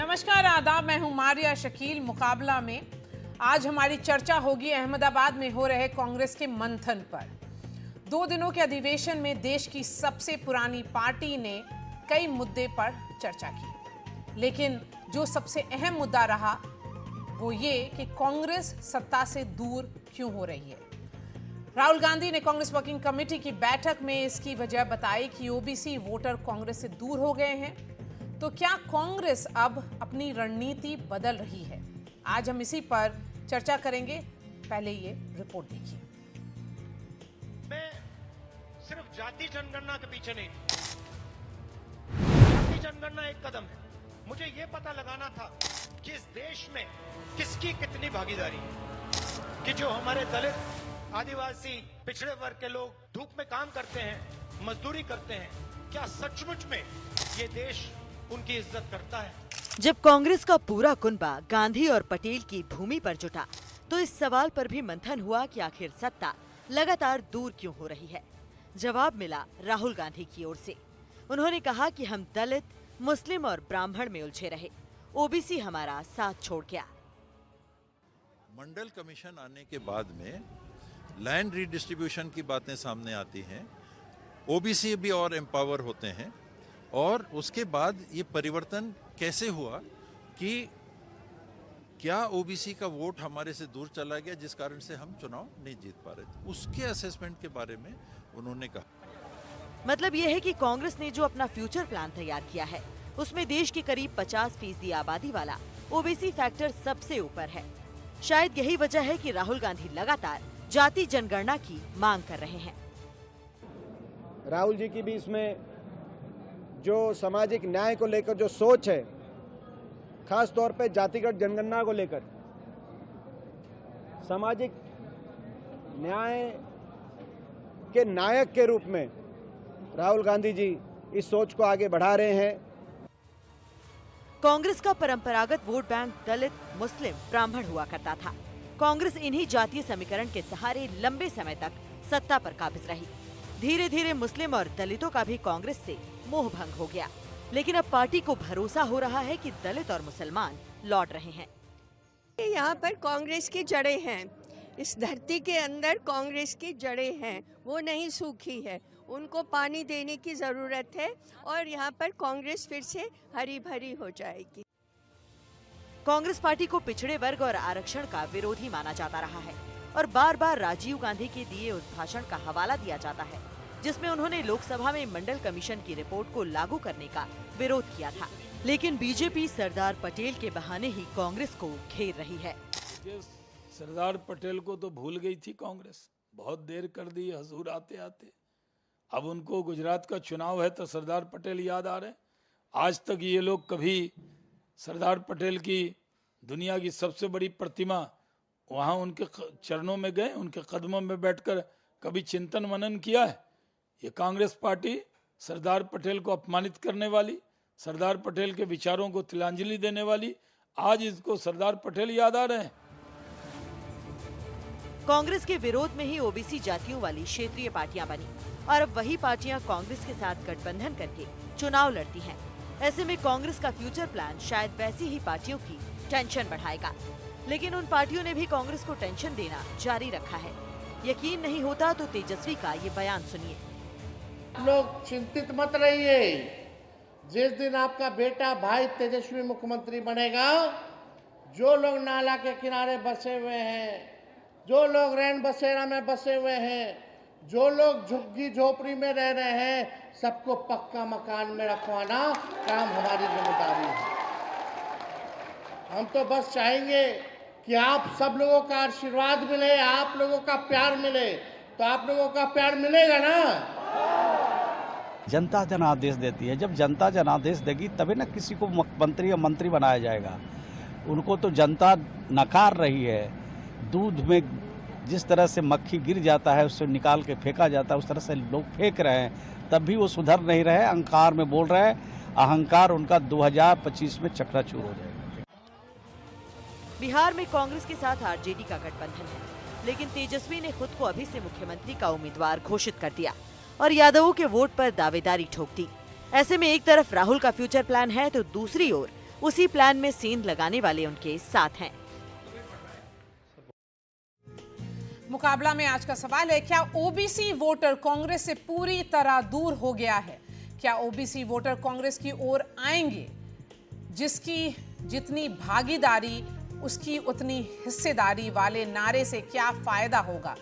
नमस्कार, आदाब। मैं हूं मारिया शकील। मुकाबला में आज हमारी चर्चा होगी अहमदाबाद में हो रहे कांग्रेस के मंथन पर। 2 दिनों के अधिवेशन में देश की सबसे पुरानी पार्टी ने कई मुद्दे पर चर्चा की, लेकिन जो सबसे अहम मुद्दा रहा वो ये कि कांग्रेस सत्ता से दूर क्यों हो रही है। राहुल गांधी ने कांग्रेस वर्किंग कमेटी की बैठक में इसकी वजह बताई कि ओबीसी वोटर कांग्रेस से दूर हो गए हैं। तो क्या कांग्रेस अब अपनी रणनीति बदल रही है? आज हम इसी पर चर्चा करेंगे। पहले ये रिपोर्ट देखिए। मैं सिर्फ जाति जनगणना के पीछे नहीं, जाति जनगणना एक कदम है। मुझे ये पता लगाना था कि इस देश में किसकी कितनी भागीदारी है, कि जो हमारे दलित, आदिवासी, पिछड़े वर्ग के लोग धूप में काम करते हैं, मजदूरी करते हैं, क्या सचमुच में ये देश उनकी इज्जत करता है? जब कांग्रेस का पूरा कुनबा गांधी और पटेल की भूमि पर जुटा तो इस सवाल पर भी मंथन हुआ कि आखिर सत्ता लगातार दूर क्यों हो रही है। जवाब मिला राहुल गांधी की ओर से। उन्होंने कहा कि हम दलित, मुस्लिम और ब्राह्मण में उलझे रहे, ओबीसी हमारा साथ छोड़ गया। मंडल कमीशन आने के बाद में लैंड रीडिस्ट्रीब्यूशन की बातें सामने आती हैं, ओबीसी भी और एम्पावर होते हैं, और उसके बाद ये परिवर्तन कैसे हुआ कि क्या ओबीसी का वोट हमारे से दूर चला गया, जिस कारण से हम चुनाव नहीं जीत पा रहे थे। उसके असेसमेंट के बारे में उन्होंने कहा। मतलब ये है कि कांग्रेस ने जो अपना फ्यूचर प्लान तैयार किया है उसमें देश की करीब 50% आबादी वाला ओबीसी फैक्टर सबसे ऊपर है। शायद यही वजह है कि राहुल गांधी लगातार जाति जनगणना की मांग कर रहे हैं। राहुल जी की भी इसमें जो सामाजिक न्याय को लेकर जो सोच है, खास तौर पे जातिगत जनगणना को लेकर, सामाजिक न्याय के नायक के रूप में राहुल गांधी जी इस सोच को आगे बढ़ा रहे हैं। कांग्रेस का परंपरागत वोट बैंक दलित, मुस्लिम, ब्राह्मण हुआ करता था। कांग्रेस इन्हीं जातीय समीकरण के सहारे लंबे समय तक सत्ता पर काबिज रही। धीरे धीरे मुस्लिम और दलितों का भी कांग्रेस से मोह भंग हो गया, लेकिन अब पार्टी को भरोसा हो रहा है कि दलित और मुसलमान लौट रहे हैं। यहाँ पर कांग्रेस की जड़ें हैं, इस धरती के अंदर कांग्रेस की जड़ें हैं, वो नहीं सूखी है, उनको पानी देने की जरूरत है और यहाँ पर कांग्रेस फिर से हरी भरी हो जाएगी। कांग्रेस पार्टी को पिछड़े वर्ग और आरक्षण का विरोधी माना जाता रहा है और बार बार राजीव गांधी के दिए उस भाषण का हवाला दिया जाता है जिसमें उन्होंने लोकसभा में मंडल कमीशन की रिपोर्ट को लागू करने का विरोध किया था। लेकिन बीजेपी सरदार पटेल के बहाने ही कांग्रेस को घेर रही है। सरदार पटेल को तो भूल गई थी कांग्रेस, बहुत देर कर दी हजूर आते आते। अब उनको गुजरात का चुनाव है तो सरदार पटेल याद आ रहे। आज तक ये लोग कभी सरदार पटेल की दुनिया की सबसे बड़ी प्रतिमा वहां उनके चरणों में गए, उनके कदमों में बैठकर कभी चिंतन मनन किया है? ये कांग्रेस पार्टी सरदार पटेल को अपमानित करने वाली, सरदार पटेल के विचारों को तिलांजलि देने वाली, आज इसको सरदार पटेल याद आ रहे हैं। कांग्रेस के विरोध में ही ओबीसी जातियों वाली क्षेत्रीय पार्टियां बनी और अब वही पार्टियां कांग्रेस के साथ गठबंधन करके चुनाव लड़ती हैं। ऐसे में कांग्रेस का फ्यूचर प्लान शायद वैसी ही पार्टियों की टेंशन बढ़ाएगा, लेकिन उन पार्टियों ने भी कांग्रेस को टेंशन देना जारी रखा है। यकीन नहीं होता तो तेजस्वी का ये बयान सुनिए। लोग चिंतित मत रहिए, जिस दिन आपका बेटा भाई तेजस्वी मुख्यमंत्री बनेगा, जो लोग नाला के किनारे बसे हुए हैं, जो लोग रैन बसेरा में बसे हुए हैं, जो लोग झुग्गी झोपड़ी में रह रहे हैं, सबको पक्का मकान में रखवाना काम हमारी जिम्मेदारी है। हम तो बस चाहेंगे कि आप सब लोगों का आशीर्वाद मिले, आप लोगों का प्यार मिले। तो आप लोगों का प्यार मिलेगा ना? जनता जनादेश देती है, जब जनता जनादेश देगी तभी ना किसी को मुख्यमंत्री या मंत्री बनाया जाएगा। उनको तो जनता नकार रही है। दूध में जिस तरह से मक्खी गिर जाता है उससे निकाल के फेंका जाता है, उस तरह से लोग फेंक रहे हैं, तब भी वो सुधर नहीं रहे, अहंकार में बोल रहे हैं। अहंकार उनका 2025 में चकनाचूर हो जाएगा। बिहार में कांग्रेस के साथ आरजेडी का गठबंधन है, लेकिन तेजस्वी ने खुद को अभी से मुख्यमंत्री का उम्मीदवार घोषित कर दिया और यादवों के वोट पर दावेदारी ठोक दी। ऐसे में एक तरफ राहुल का फ्यूचर प्लान है तो दूसरी ओर उसी प्लान में सेंध लगाने वाले उनके साथ हैं। मुकाबला में आज का सवाल है, क्या ओबीसी वोटर कांग्रेस से पूरी तरह दूर हो गया है? क्या ओबीसी वोटर कांग्रेस की ओर आएंगे? जिसकी जितनी भागीदारी उसकी उतनी हिस्सेदारी वाले नारे से क्या फायदा होगा?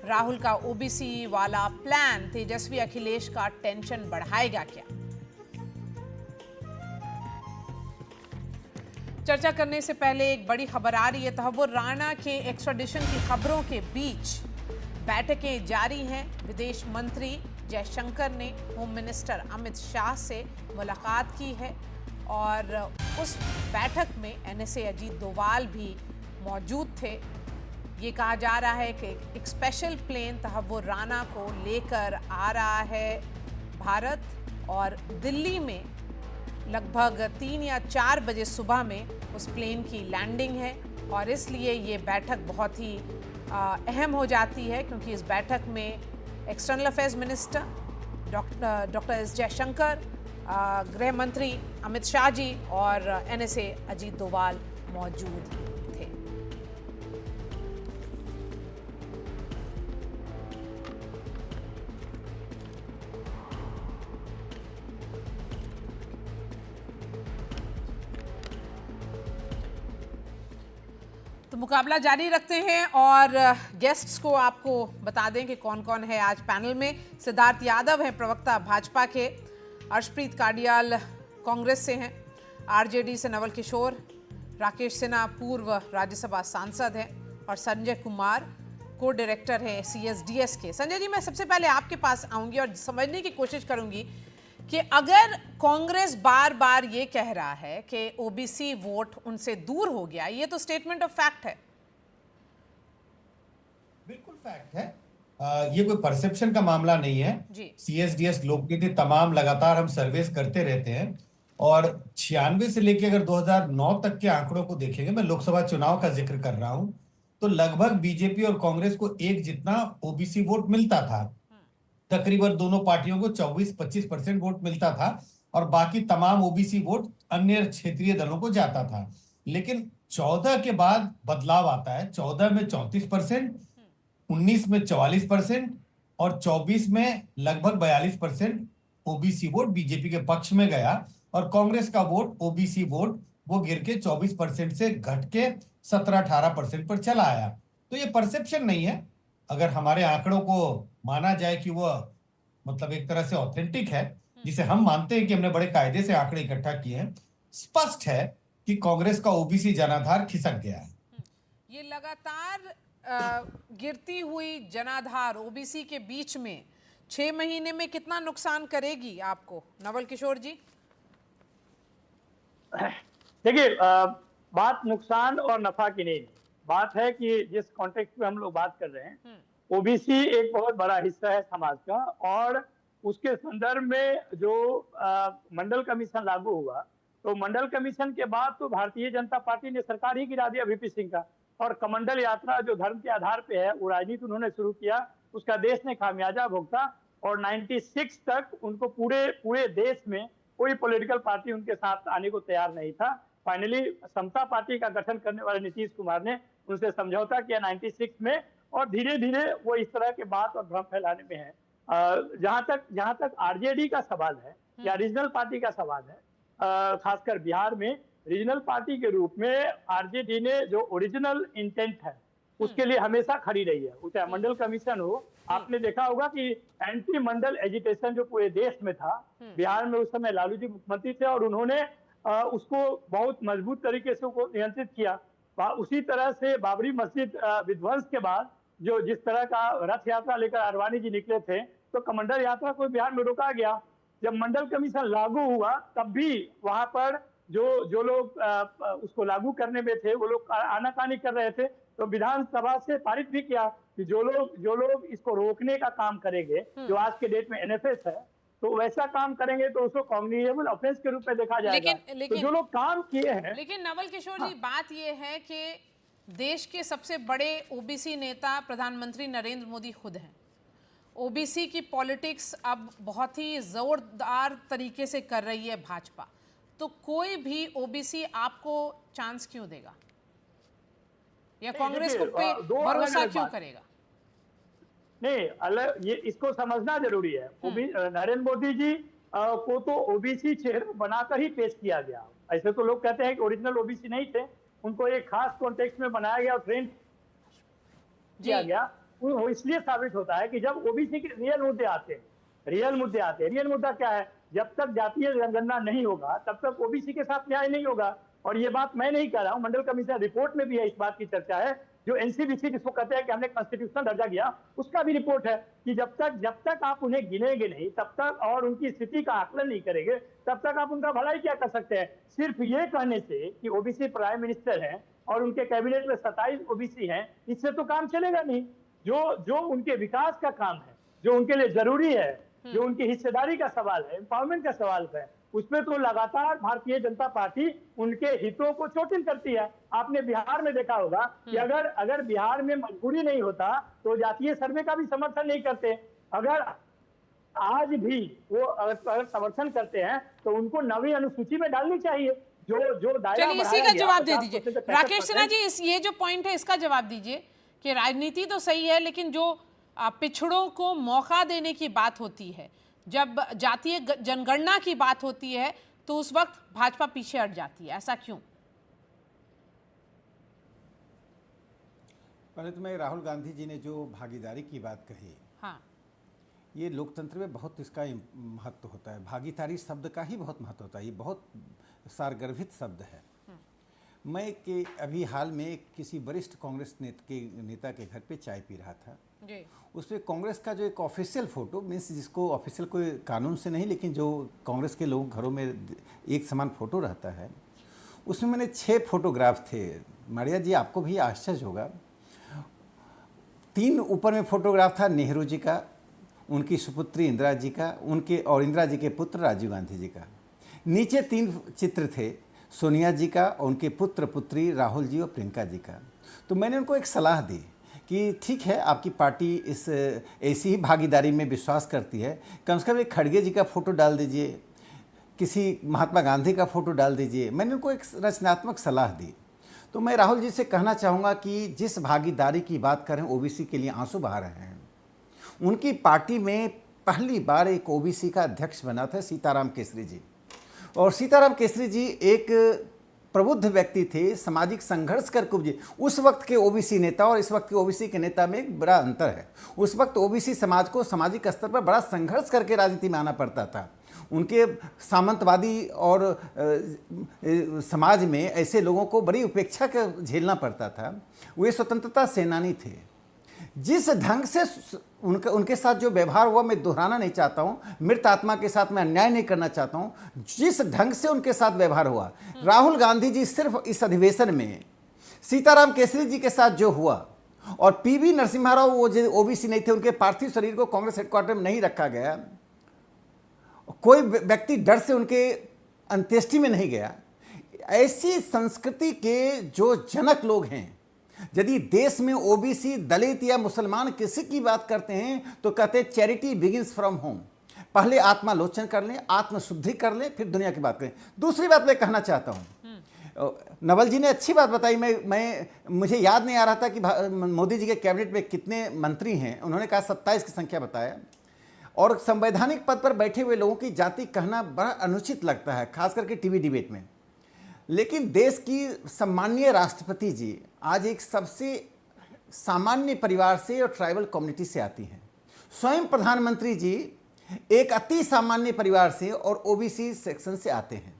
राहुल का ओबीसी वाला प्लान तेजस्वी अखिलेश का टेंशन बढ़ाएगा क्या? चर्चा करने से पहले एक बड़ी खबर आ रही है। तहव्वुर राणा के एक्स्ट्राडिशन की खबरों के बीच बैठकें जारी हैं। विदेश मंत्री जयशंकर ने होम मिनिस्टर अमित शाह से मुलाकात की है और उस बैठक में एनएसए अजीत डोभाल भी मौजूद थे। ये कहा जा रहा है कि एक स्पेशल प्लेन तहव्वुर राणा को लेकर आ रहा है भारत और दिल्ली में लगभग 3 या 4 बजे सुबह में उस प्लेन की लैंडिंग है और इसलिए ये बैठक बहुत ही अहम हो जाती है, क्योंकि इस बैठक में external affairs minister doctor S Jaishankar, गृह मंत्री अमित शाह जी और एनएसए अजीत डोभाल मौजूद थे। तो मुकाबला जारी रखते हैं और गेस्ट्स को आपको बता दें कि कौन कौन है आज पैनल में। सिद्धार्थ यादव हैं प्रवक्ता भाजपा के, अर्शप्रीत काडियाल कांग्रेस से हैं, आरजेडी से नवल किशोर, राकेश सिन्हा पूर्व राज्यसभा सांसद हैं और संजय कुमार को डायरेक्टर हैं सीएसडीएस के। संजय जी, मैं सबसे पहले आपके पास आऊंगी और समझने की कोशिश करूंगी कि अगर कांग्रेस बार बार ये कह रहा है कि ओबीसी वोट उनसे दूर हो गया, ये तो स्टेटमेंट ऑफ फैक्ट है। बिल्कुल फैक्ट है। ये कोई परसेप्शन का मामला नहीं है। सीएसडीएस लोकनीति तमाम लगातार हम सर्वेस करते रहते हैं और 96 से लेके अगर 2009 तक के आंकड़ों को देखेंगे, मैं लोकसभा चुनाव का जिक्र कर रहा हूं, तो लगभग बीजेपी और कांग्रेस को एक जितना ओबीसी वोट मिलता था। तकरीबन दोनों पार्टियों को 24-25% वोट मिलता था और बाकी तमाम ओबीसी वोट अन्य क्षेत्रीय दलों को जाता था। लेकिन 14 के बाद बदलाव आता है। 14 में 34%, 19 में 44% और 24 में लगभग 42% ओबीसी वोट बीजेपी के पक्ष में गया और कांग्रेस का वोट, ओबीसी वोट, वो गिर के 24% से घट के 17-18% पर चला आया। तो ये परसेप्शन नहीं है। अगर हमारे आंकड़ों को माना जाए कि वो मतलब एक तरह से ऑथेंटिक है, जिसे हम मानते हैं कि हमने बड़े कायदे से आंकड़े इकट्ठा किए हैं, स्पष्ट है कि कांग्रेस का ओबीसी जनाधार खिसक गया है। ये लगातार गिरती हुई जनाधार ओबीसी के बीच में 6 महीने में कितना नुकसान करेगी आपको, नवल किशोर जी? देखिए, बात नुकसान और नफा की नहीं, बात है कि जिस कॉन्टेक्स्ट में हम लोग बात कर रहे हैं, ओबीसी एक बहुत बड़ा हिस्सा है समाज का और उसके संदर्भ में जो मंडल कमीशन लागू हुआ, तो मंडल कमीशन के बाद तो भारतीय जनता पार्टी ने सरकार ही गिरा दिया वीपी सिंह का, और कमंडल यात्रा जो धर्म के आधार पे है, वो राजनीति उन्होंने शुरू किया, उसका देश ने खामियाजा भुगता और 96 तक उनको पूरे देश में कोई पॉलिटिकल पार्टी उनके साथ आने को तैयार नहीं था। फाइनली समता पार्टी का गठन करने वाले नीतीश कुमार ने उनसे समझौता किया 96 में और धीरे धीरे वो इस तरह के बात और भ्रम फैलाने में है। जहां तक आरजेडी का सवाल है या रीजनल पार्टी का सवाल है, खासकर बिहार में रीजनल पार्टी के रूप में आरजेडी ने जो ओरिजिनल इंटेंट है उसके लिए हमेशा खड़ी रही है। चाहे मंडल कमीशन हो, आपने देखा होगा कि एंटी मंडल एजिटेशन जो पूरे देश में था, बिहार में उस समय लालू जी मुख्यमंत्री थे और उन्होंने उसको बहुत मजबूत तरीके से नियंत्रित किया। उसी तरह से बाबरी मस्जिद विध्वंस के बाद जो जिस तरह का रथ यात्रा लेकर आडवाणी जी निकले थे, तो कमंडल यात्रा को बिहार में रोका गया। जब मंडल कमीशन लागू हुआ तब भी वहां पर जो लोग उसको लागू करने में थे वो लोग आनाकानी कर रहे थे, तो विधानसभा से पारित भी किया कि जो लोग इसको रोकने का काम करेंगे, जो आज के डेट में एनएफएस है, तो वैसा काम करेंगे तो उसको कॉग्निजेबल ऑफेंस के रूप में देखा जाएगा। तो जो लोग काम किए हैं। लेकिन नवल किशोर जी, बात ये है कि देश के सबसे बड़े ओबीसी नेता प्रधानमंत्री नरेंद्र मोदी खुद हैं। ओबीसी की पॉलिटिक्स अब बहुत ही जोरदार तरीके से कर रही है भाजपा, तो कोई भी ओबीसी आपको चांस क्यों देगा, या कांग्रेस को पे भरोसा क्यों करेगा? नहीं, अलग ये इसको समझना जरूरी है। नरेंद्र मोदी जी को तो ओबीसी चेहरा बनाकर ही पेश किया गया। ऐसे तो लोग कहते हैं कि ओरिजिनल ओबीसी नहीं थे, उनको एक खास कॉन्टेक्स्ट में बनाया गया और ट्रेन किया गया। वो इसलिए साबित होता है कि जब ओबीसी के रियल मुद्दे आते हैं, रियल मुद्दा क्या है? जब तक जातीय जनगणना नहीं होगा तब तक ओबीसी के साथ न्याय नहीं होगा। और ये बात मैं नहीं कह रहा हूं, मंडल कमीशन रिपोर्ट में भी है, इस बात की चर्चा है। जो एनसीबीसी जिसको कहते हैं कि हमने कॉन्स्टिट्यूशनल दर्जा दिया, उसका भी रिपोर्ट है कि जब तक आप उन्हें गिनेंगे नहीं, तब तक और उनकी स्थिति का आकलन नहीं करेंगे, तब तक आप उनका भलाई क्या कर सकते हैं? सिर्फ ये कहने से कि ओबीसी प्राइम मिनिस्टर हैं और उनके कैबिनेट में 27 ओबीसी हैं, इससे तो काम चलेगा नहीं। जो उनके विकास का काम है, जो उनके लिए जरूरी है, जो उनकी हिस्सेदारी का सवाल है, एम्पावरमेंट का सवाल है, उसमें तो लगातार भारतीय जनता पार्टी उनके हितों को चोटिल करती है। आपने बिहार में देखा होगा कि अगर बिहार में मजबूरी नहीं होता तो जातीय सर्वे का भी समर्थन नहीं करते। अगर आज भी वो अगर समर्थन करते हैं तो उनको नवी अनुसूची में डालनी चाहिए। जो दायरा चलिए इसी का जवाब दे दीजिए राकेश सिन्हा जी। ये जो पॉइंट है इसका जवाब दीजिए कि राजनीति तो सही है, लेकिन जो पिछड़ों को मौका देने की बात होती है, जब जातीय जनगणना की बात होती है, तो उस वक्त भाजपा पीछे हट जाती है, ऐसा क्यों? पहले तो मैं राहुल गांधी जी ने जो भागीदारी की बात कही, हाँ, ये लोकतंत्र में बहुत इसका महत्व होता है। भागीदारी शब्द का ही बहुत महत्व होता है, ये बहुत सारगर्भित शब्द है। मैं अभी हाल में किसी वरिष्ठ कांग्रेस नेता के घर पे चाय पी रहा था जी। उसमें कांग्रेस का जो एक ऑफिशियल फोटो, मीन्स जिसको ऑफिशियल कोई कानून से नहीं, लेकिन जो कांग्रेस के लोग घरों में एक समान फोटो रहता है, उसमें मैंने 6 फोटोग्राफ थे। मारिया जी आपको भी आश्चर्य होगा, 3 ऊपर में फोटोग्राफ था नेहरू जी का, उनकी सुपुत्री इंदिरा जी का, और इंदिरा जी के पुत्र राजीव गांधी जी का। नीचे 3 चित्र थे, सोनिया जी का और उनके पुत्र पुत्री राहुल जी और प्रियंका जी का। तो मैंने उनको एक सलाह दी कि ठीक है, आपकी पार्टी इस ऐसी ही भागीदारी में विश्वास करती है, कम से कम एक खड़गे जी का फ़ोटो डाल दीजिए, किसी महात्मा गांधी का फ़ोटो डाल दीजिए। मैंने उनको एक रचनात्मक सलाह दी। तो मैं राहुल जी से कहना चाहूँगा कि जिस भागीदारी की बात करें, ओबीसी के लिए आंसू बहा रहे हैं। उनकी पार्टी में पहली बार एक ओबीसी का अध्यक्ष बना था सीताराम केसरी जी, और सीताराम केसरी जी एक प्रबुद्ध व्यक्ति थे, सामाजिक संघर्ष करके उपजे। उस वक्त के ओबीसी नेता और इस वक्त के ओबीसी के नेता में एक बड़ा अंतर है। उस वक्त ओबीसी समाज को सामाजिक स्तर पर बड़ा संघर्ष करके राजनीति में आना पड़ता था। उनके सामंतवादी और समाज में ऐसे लोगों को बड़ी उपेक्षा का झेलना पड़ता था। वे स्वतंत्रता सेनानी थे। जिस ढंग से उनके साथ जो व्यवहार हुआ, मैं दोहराना नहीं चाहता हूँ, मृत आत्मा के साथ मैं अन्याय नहीं करना चाहता हूँ। जिस ढंग से उनके साथ व्यवहार हुआ, राहुल गांधी जी सिर्फ इस अधिवेशन में सीताराम केसरी जी के साथ जो हुआ, और पीवी नरसिम्हा राव, वो जो ओबीसी नहीं थे, उनके पार्थिव शरीर को कांग्रेस हेडक्वार्टर में नहीं रखा गया, कोई व्यक्ति डर से उनके अंत्येष्टि में नहीं गया। ऐसी संस्कृति के जो जनक लोग हैं, यदि देश में ओबीसी, दलित या मुसलमान किसी की बात करते हैं तो कहते हैं चैरिटी बिगिंस फ्रॉम होम। पहले आत्मालोचन कर लें, आत्मशुद्धि कर लें, फिर दुनिया की बात करें। दूसरी बात मैं कहना चाहता हूं, नवल जी ने अच्छी बात बताई। मुझे याद नहीं आ रहा था कि मोदी जी के कैबिनेट में कितने मंत्री हैं। उन्होंने कहा 27 की संख्या बताया, और संवैधानिक पद पर बैठे हुए लोगों की जाति कहना बड़ा अनुचित लगता है, खास करके टीवी डिबेट में। लेकिन देश की सम्माननीय राष्ट्रपति जी आज एक सबसे सामान्य परिवार से और ट्राइबल कम्युनिटी से आती हैं। स्वयं प्रधानमंत्री जी एक अति सामान्य परिवार से और ओबीसी सेक्शन से आते हैं।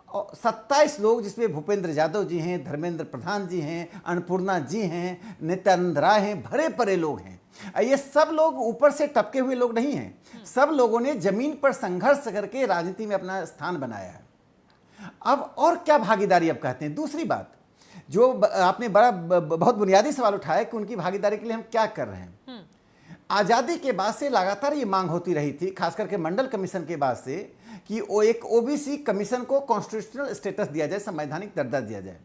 और 27 लोग, जिसमें भूपेंद्र यादव जी हैं, धर्मेंद्र प्रधान जी हैं, अन्नपूर्णा जी हैं, नित्यानंद राय हैं, भरे परे लोग हैं। ये सब लोग ऊपर से टपके हुए लोग नहीं हैं। सब लोगों ने जमीन पर संघर्ष करके राजनीति में अपना स्थान बनाया है। अब और क्या भागीदारी अब कहते हैं। दूसरी बात जो आपने बहुत बुनियादी सवाल उठाया कि उनकी भागीदारी के लिए हम क्या कर रहे हैं। आज़ादी के बाद से लगातार ये मांग होती रही थी, खास करके मंडल कमीशन के बाद से, कि वो एक ओबीसी कमीशन को कॉन्स्टिट्यूशनल स्टेटस दिया जाए, संवैधानिक दर्जा दिया जाए।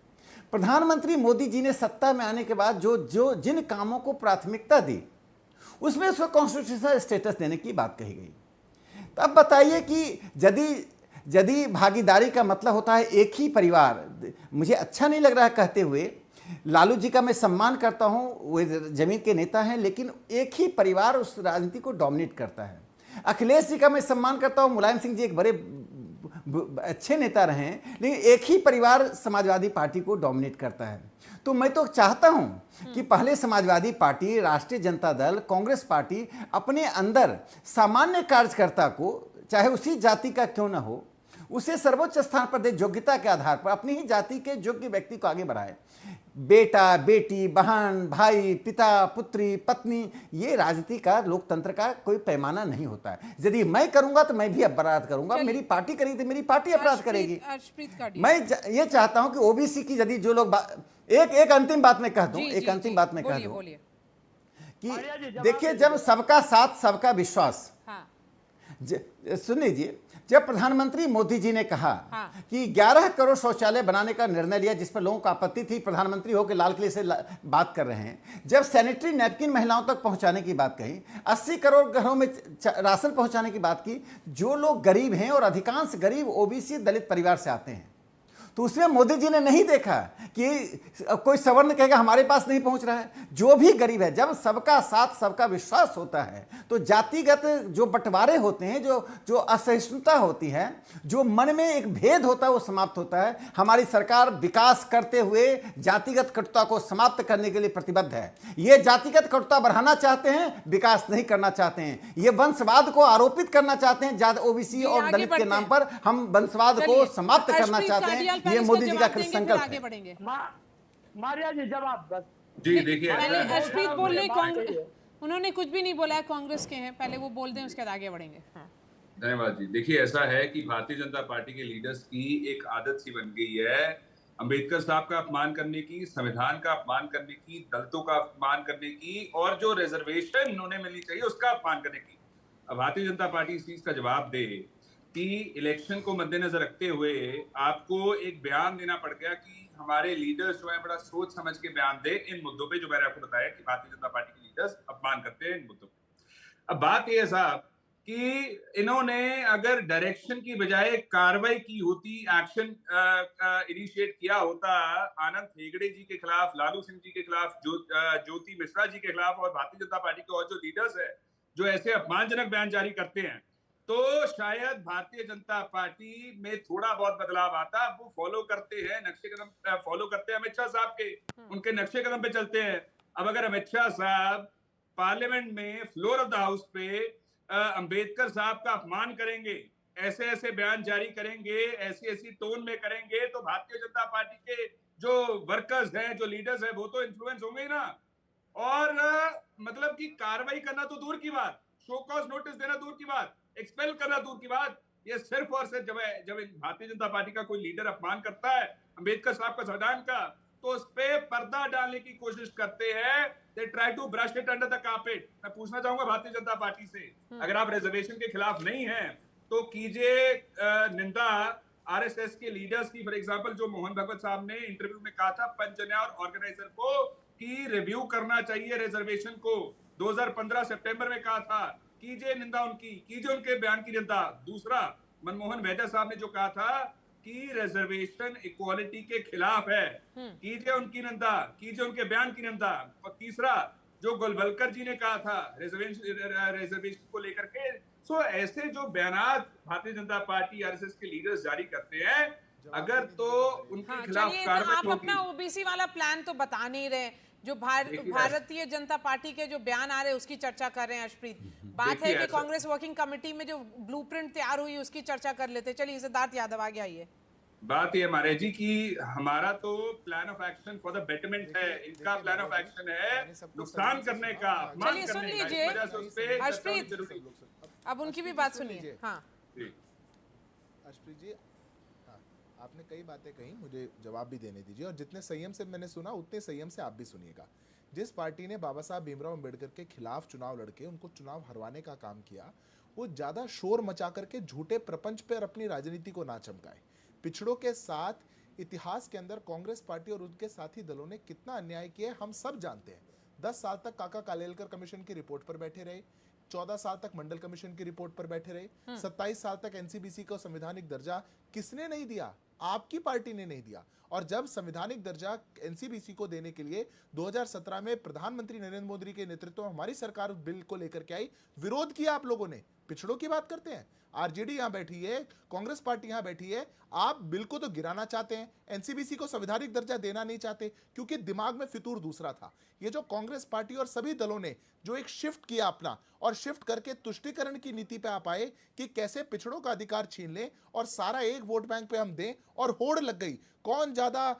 प्रधानमंत्री मोदी जी ने सत्ता में आने के बाद जिन कामों को प्राथमिकता दी, उसमें उसको कॉन्स्टिट्यूशनल स्टेटस देने की बात कही गई। तो अब बताइए कि यदि भागीदारी का मतलब होता है एक ही परिवार, मुझे अच्छा नहीं लग रहा है कहते हुए, लालू जी का मैं सम्मान करता हूं, वो जमीन के नेता हैं, लेकिन एक ही परिवार उस राजनीति को डोमिनेट करता है। अखिलेश जी का मैं सम्मान करता हूं, मुलायम सिंह जी एक बड़े अच्छे नेता रहे हैं, लेकिन एक ही परिवार समाजवादी पार्टी को डोमिनेट करता है। तो मैं तो चाहता हूं कि पहले समाजवादी पार्टी, राष्ट्रीय जनता दल, कांग्रेस पार्टी अपने अंदर सामान्य कार्यकर्ता को, चाहे उसी जाति का क्यों ना हो, उसे सर्वोच्च स्थान पर दे, योग्यता के आधार पर अपनी ही जाति के योग्य व्यक्ति को आगे बढ़ाए। बेटा, बेटी, बहन, भाई, पिता, पुत्री, पत्नी, ये राजनीति का, लोकतंत्र का कोई पैमाना नहीं होता है। यदि मैं करूंगा तो मैं भी अपराध करूंगा, मेरी पार्टी करेगी तो मेरी पार्टी अपराध करेगी। मैं ये चाहता हूं कि ओबीसी की, यदि जो लोग एक अंतिम बात मैं कह दूं, एक अंतिम बात मैं कह दूं कि देखिए, जब सबका साथ सबका विश्वास, सुन लीजिए, जब प्रधानमंत्री मोदी जी ने कहा कि 11 करोड़ शौचालय बनाने का निर्णय लिया, जिस पर लोगों को आपत्ति थी, प्रधानमंत्री होकर लाल किले से बात कर रहे हैं, जब सैनिटरी नैपकिन महिलाओं तक पहुंचाने की बात कही, 80 करोड़ घरों में राशन पहुंचाने की बात की, जो लोग गरीब हैं और अधिकांश गरीब ओबीसी दलित परिवार से आते हैं, तो उसमें मोदी जी ने नहीं देखा कि कोई सवर्ण कहेगा हमारे पास नहीं पहुंच रहा है। जो भी गरीब है, जब सबका साथ सबका विश्वास होता है, तो जातिगत जो बंटवारे होते हैं, जो असहिष्णुता होती है, जो मन में एक भेद होता है, वो समाप्त होता है। हमारी सरकार विकास करते हुए जातिगत कटुता को समाप्त करने के लिए प्रतिबद्ध है। ये जातिगत कटुता बढ़ाना चाहते हैं, विकास नहीं करना चाहते हैं। ये वंशवाद को आरोपित करना चाहते हैं, ओबीसी और दलित के नाम पर हम वंशवाद को समाप्त करना चाहते हैं। ये मोदी जी का संकल्प है। बढ़ेंगे। मारिया जी जवाब बस। जी देखिए, पहले हर्षप्रीत बोल रहे, कांग्रेस, उन्होंने कुछ भी नहीं बोला है, कांग्रेस के हैं, पहले वो बोल दें, उसके बाद आगे बढ़ेंगे। धन्यवाद जी। देखिए, ऐसा है कि भारतीय जनता पार्टी के लीडर्स की एक आदत सी बन गई है अंबेडकर साहब का अपमान करने की, संविधान का अपमान करने की, दलितों का अपमान करने की, और जो रिजर्वेशन उन्हें मिलनी चाहिए उसका अपमान करने की। अब भारतीय जनता पार्टी इस चीज का जवाब दे कि इलेक्शन को मद्देनजर रखते हुए आपको एक बयान देना पड़ गया कि हमारे लीडर्स जो है बड़ा सोच समझ के बयान दे इन मुद्दों पे, जो मैंने आपको बताया कि भारतीय जनता पार्टी के लीडर्स अपमान करते हैं इन मुद्दों पे। अब बात यह है साहब कि इन्होंने अगर डायरेक्शन की बजाय कार्रवाई की होती, एक्शन इनिशिएट किया होता आनंद हेगड़े जी के खिलाफ, लालू सिंह जी के खिलाफ, ज्योति मिश्रा जी के खिलाफ, और भारतीय जनता पार्टी के और जो लीडर्स है जो ऐसे अपमानजनक बयान जारी करते हैं, तो शायद भारतीय जनता पार्टी में थोड़ा बहुत बदलाव आता। वो फॉलो करते हैं, नक्शे कदम फॉलो करते हैं अमित शाह साहब के, उनके नक्शे कदम पे चलते हैं। अब अगर अमित शाह साहब पार्लियामेंट में फ्लोर ऑफ द हाउस पे अंबेडकर साहब का अपमान करेंगे, ऐसे ऐसे बयान जारी करेंगे, ऐसी ऐसी टोन में करेंगे, तो भारतीय जनता पार्टी के जो वर्कर्स हैं, जो लीडर्स हैं, वो तो इन्फ्लुएंस होंगे ही ना। और मतलब कि कार्रवाई करना तो दूर की बात, शो कॉज नोटिस देना दूर की बात, एक्सपेल करना दूर की बात, ये सिर्फ और सिर्फ जब भारतीय जनता पार्टी का कोई लीडर अपमान करता है अंबेडकर साहब का संविधान का, तो उस पे पर्दा डालने की कोशिश करते हैं। They try to brush it under the carpet. मैं पूछना चाहूंगा भारतीय जनता पार्टी से, अगर आप रिजर्वेशन के खिलाफ नहीं हैं तो कीजिए निंदा आरएसएस के लीडर्स की। फॉर एग्जांपल, जो मोहन भगवत साहब ने इंटरव्यू में कहा था पंचन्या और ऑर्गेनाइजर को कि रिव्यू करना चाहिए रिजर्वेशन को, 2015 सितंबर में कहा था, कीजिए निंदा उनकी, कीजिए उनके बयान की निंदा। दूसरा, मनमोहन वैद्य साहब ने जो कहा था कि रिजर्वेशन इक्वालिटी के खिलाफ है, कीजिए उनकी निंदा, कीजिए उनके बयान की निंदा। और तीसरा, जो गोलवलकर जी ने कहा था रिजर्वेशन को लेकर के, सो ऐसे जो बयानात भारतीय जनता पार्टी आरएसएस के लीडर्स जारी करते हैं, अगर तो उनके खिलाफ कार्रवाई आप अपना ओबीसी वाला प्लान तो बता नहीं रहे, जो भारतीय जनता पार्टी के जो बयान आ रहे हैं उसकी चर्चा कर रहे हैं हर्षप्रीत। बात है कि कांग्रेस वर्किंग कमेटी में जो ब्लूप्रिंट तैयार हुई उसकी चर्चा कर लेते। चलिए सिद्धार्थ यादव आगे आइए। बात ये मारे जी की हमारा तो plan of action for the betterment है, इनका प्लान ऑफ एक्शन है नुकसान करने का, चलिए सुन लीजिए हर्षप्रीत, अब उनकी भी बात सुनिए। हाँ हर्षप्रीत जी, आपने कई बातें कही, मुझे जवाब भी देने दीजिए, और जितने संयम से मैंने सुना उतने संयम से आप भी सुनिएगा। जिस पार्टी ने बाबा साहब भीमराव अंबेडकर के खिलाफ चुनाव लड़के उनको चुनाव हरवाने का काम किया, वो ज्यादा शोर मचा करके झूठे प्रपंच पर अपनी राजनीति को ना चमकाए। पिछड़ों के साथ इतिहास के अंदर कांग्रेस पार्टी और उनके साथी दलों ने कितना अन्याय किया हम सब जानते हैं। 10 साल तक काका कालेलकर कमीशन की रिपोर्ट पर बैठे रहे, 14 साल तक मंडल कमीशन की रिपोर्ट पर बैठे रहे, 27 साल तक एनसीबीसी को संवैधानिक दर्जा किसने नहीं दिया? आपकी पार्टी ने नहीं दिया। और जब संवैधानिक दर्जा एनसीबीसी को देने के लिए 2017 में प्रधानमंत्री नरेंद्र मोदी के नेतृत्व में हमारी सरकार बिल को लेकर के आई, विरोध किया आप लोगों ने। पिछड़ों की बात करते हैं, आरजेडी यहां बैठी है, कांग्रेस पार्टी यहां बैठी है, आप बिल को तो गिराना चाहते हैं, एनसीबीसी को संवैधानिक दर्जा देना नहीं चाहते, क्योंकि दिमाग में फितूर दूसरा था। ये जो कांग्रेस पार्टी और सभी दलों ने जो एक शिफ्ट किया अपना, और शिफ्ट करके तुष्टीकरण की नीति पे आप आए कि कैसे पिछड़ों का अधिकार छीन लें और सारा एक वोट बैंक पे हम दें, और होड़ लग गई कौन ज्यादा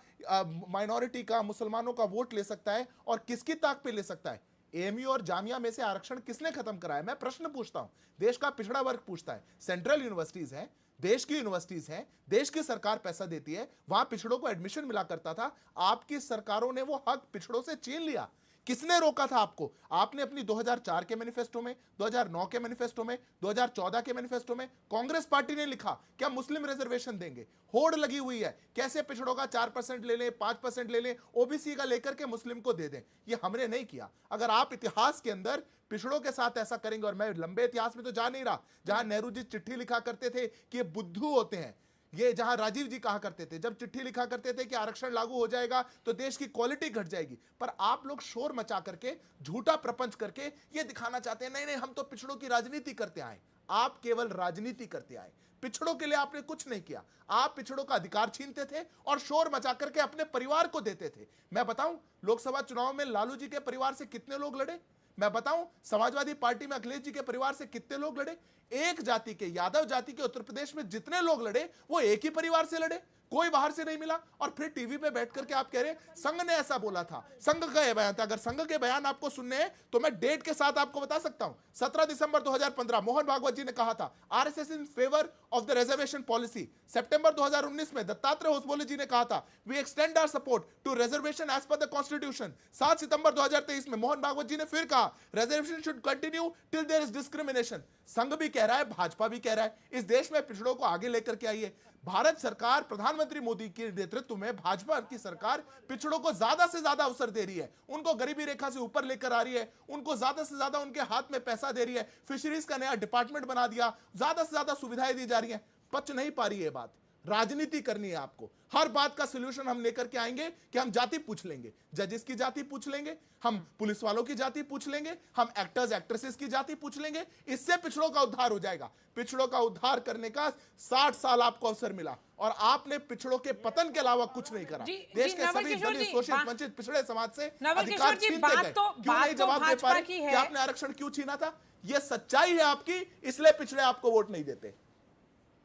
माइनॉरिटी का, मुसलमानों का वोट ले सकता है और किसकी ताक पे ले सकता है। एएमयू और जामिया में से आरक्षण किसने खत्म कराया? मैं प्रश्न पूछता हूं, देश का पिछड़ा वर्ग पूछता है। सेंट्रल यूनिवर्सिटीज हैं, देश की यूनिवर्सिटीज हैं, देश की सरकार पैसा देती है, वहां पिछड़ों को एडमिशन मिला करता था। आपकी सरकारों ने वो हक पिछड़ों से छीन लिया। किसने रोका था आपको? आपने अपनी 2004 के मैनिफेस्टो में, 2009 के मैनिफेस्टो में, 2014 के मैनिफेस्टो में कांग्रेस पार्टी ने लिखा कि हम मुस्लिम रिजर्वेशन देंगे। होड़ लगी हुई है, कैसे पिछड़ों का 4% ले लें, 5% ले लें, ओबीसी का लेकर के मुस्लिम को दे दें। ये हमने नहीं किया। अगर आप इतिहास के अंदर पिछड़ों के साथ ऐसा करेंगे, और मैं लंबे इतिहास में तो जा नहीं रहा, जहां नेहरू जी चिट्ठी लिखा करते थे कि ये बुद्धू होते हैं, ये जहां राजीव जी कहा करते थे, जब चिट्ठी लिखा करते थे कि आरक्षण लागू हो जाएगा तो देश की क्वालिटी घट जाएगी, पर आप लोग शोर मचा करके, झूठा प्रपंच करके ये दिखाना चाहते हैं नहीं नहीं हम तो पिछड़ों की राजनीति करते आए। आप केवल राजनीति करते आए, पिछड़ों के लिए आपने कुछ नहीं किया। आप पिछड़ों का अधिकार छीनते थे और शोर मचा करके अपने परिवार को देते थे। मैं बताऊं, लोकसभा चुनाव में लालू जी के परिवार से कितने लोग लड़े? मैं बताऊं, समाजवादी पार्टी में अखिलेश जी के परिवार से कितने लोग लड़े? एक जाति के, यादव जाति के उत्तर प्रदेश में जितने लोग लड़े वो एक ही परिवार से लड़े, कोई बाहर से नहीं मिला। और फिर टीवी पे बैठ करके आप कह रहे संघ ने ऐसा बोला था, संघ का यह बयान था। अगर संघ के बयान आपको सुनने हैं तो मैं डेट के साथ आपको बता सकता हूं। 17 दिसंबर 2015 मोहन भागवत जी ने कहा था RSS in favour of the reservation policy. सितंबर 2019 में दत्तात्रेय होसबोले जी ने कहा था we extend our support to reservation as per the constitution. 7 सितंबर 2023 में मोहन भागवत जी ने फिर कहा reservation should continue till there is discrimination. Sangh भी कह रहा है, भाजपा भी कह रहा है, इस देश में पिछड़ों को आगे लेकर के आइए। भारत सरकार, प्रधानमंत्री मोदी के नेतृत्व में भाजपा की सरकार पिछड़ों को ज्यादा से ज्यादा अवसर दे रही है, उनको गरीबी रेखा से ऊपर लेकर आ रही है, उनको ज्यादा से ज्यादा उनके हाथ में पैसा दे रही है, फिशरीज का नया डिपार्टमेंट बना दिया, ज्यादा से ज्यादा सुविधाएं दी जा रही है। पच नहीं पा रही है बात, राजनीति करनी है आपको। हर बात का सलूशन हम लेकर के आएंगे कि हम जाति पूछ लेंगे, जजेस की जाति पूछ लेंगे, हम पुलिस वालों की जाति पूछ लेंगे, हम एक्टर्स एक्ट्रेसेस की जाति पूछ लेंगे। इससे पिछड़ों का उद्धार हो जाएगा। पिछड़ों का उद्धार करने का 60 साल आपको अवसर मिला और आपने पिछड़ों के पतन के अलावा कुछ नहीं करा। देश के सभी दलित, शोषित, वंचित, पिछड़े समाज से अधिकार छीनते गए। क्यों नहीं जवाब दे पा रहे कि आपने आरक्षण क्यों छीना था? यह सच्चाई है आपकी, इसलिए पिछड़े आपको वोट नहीं देते।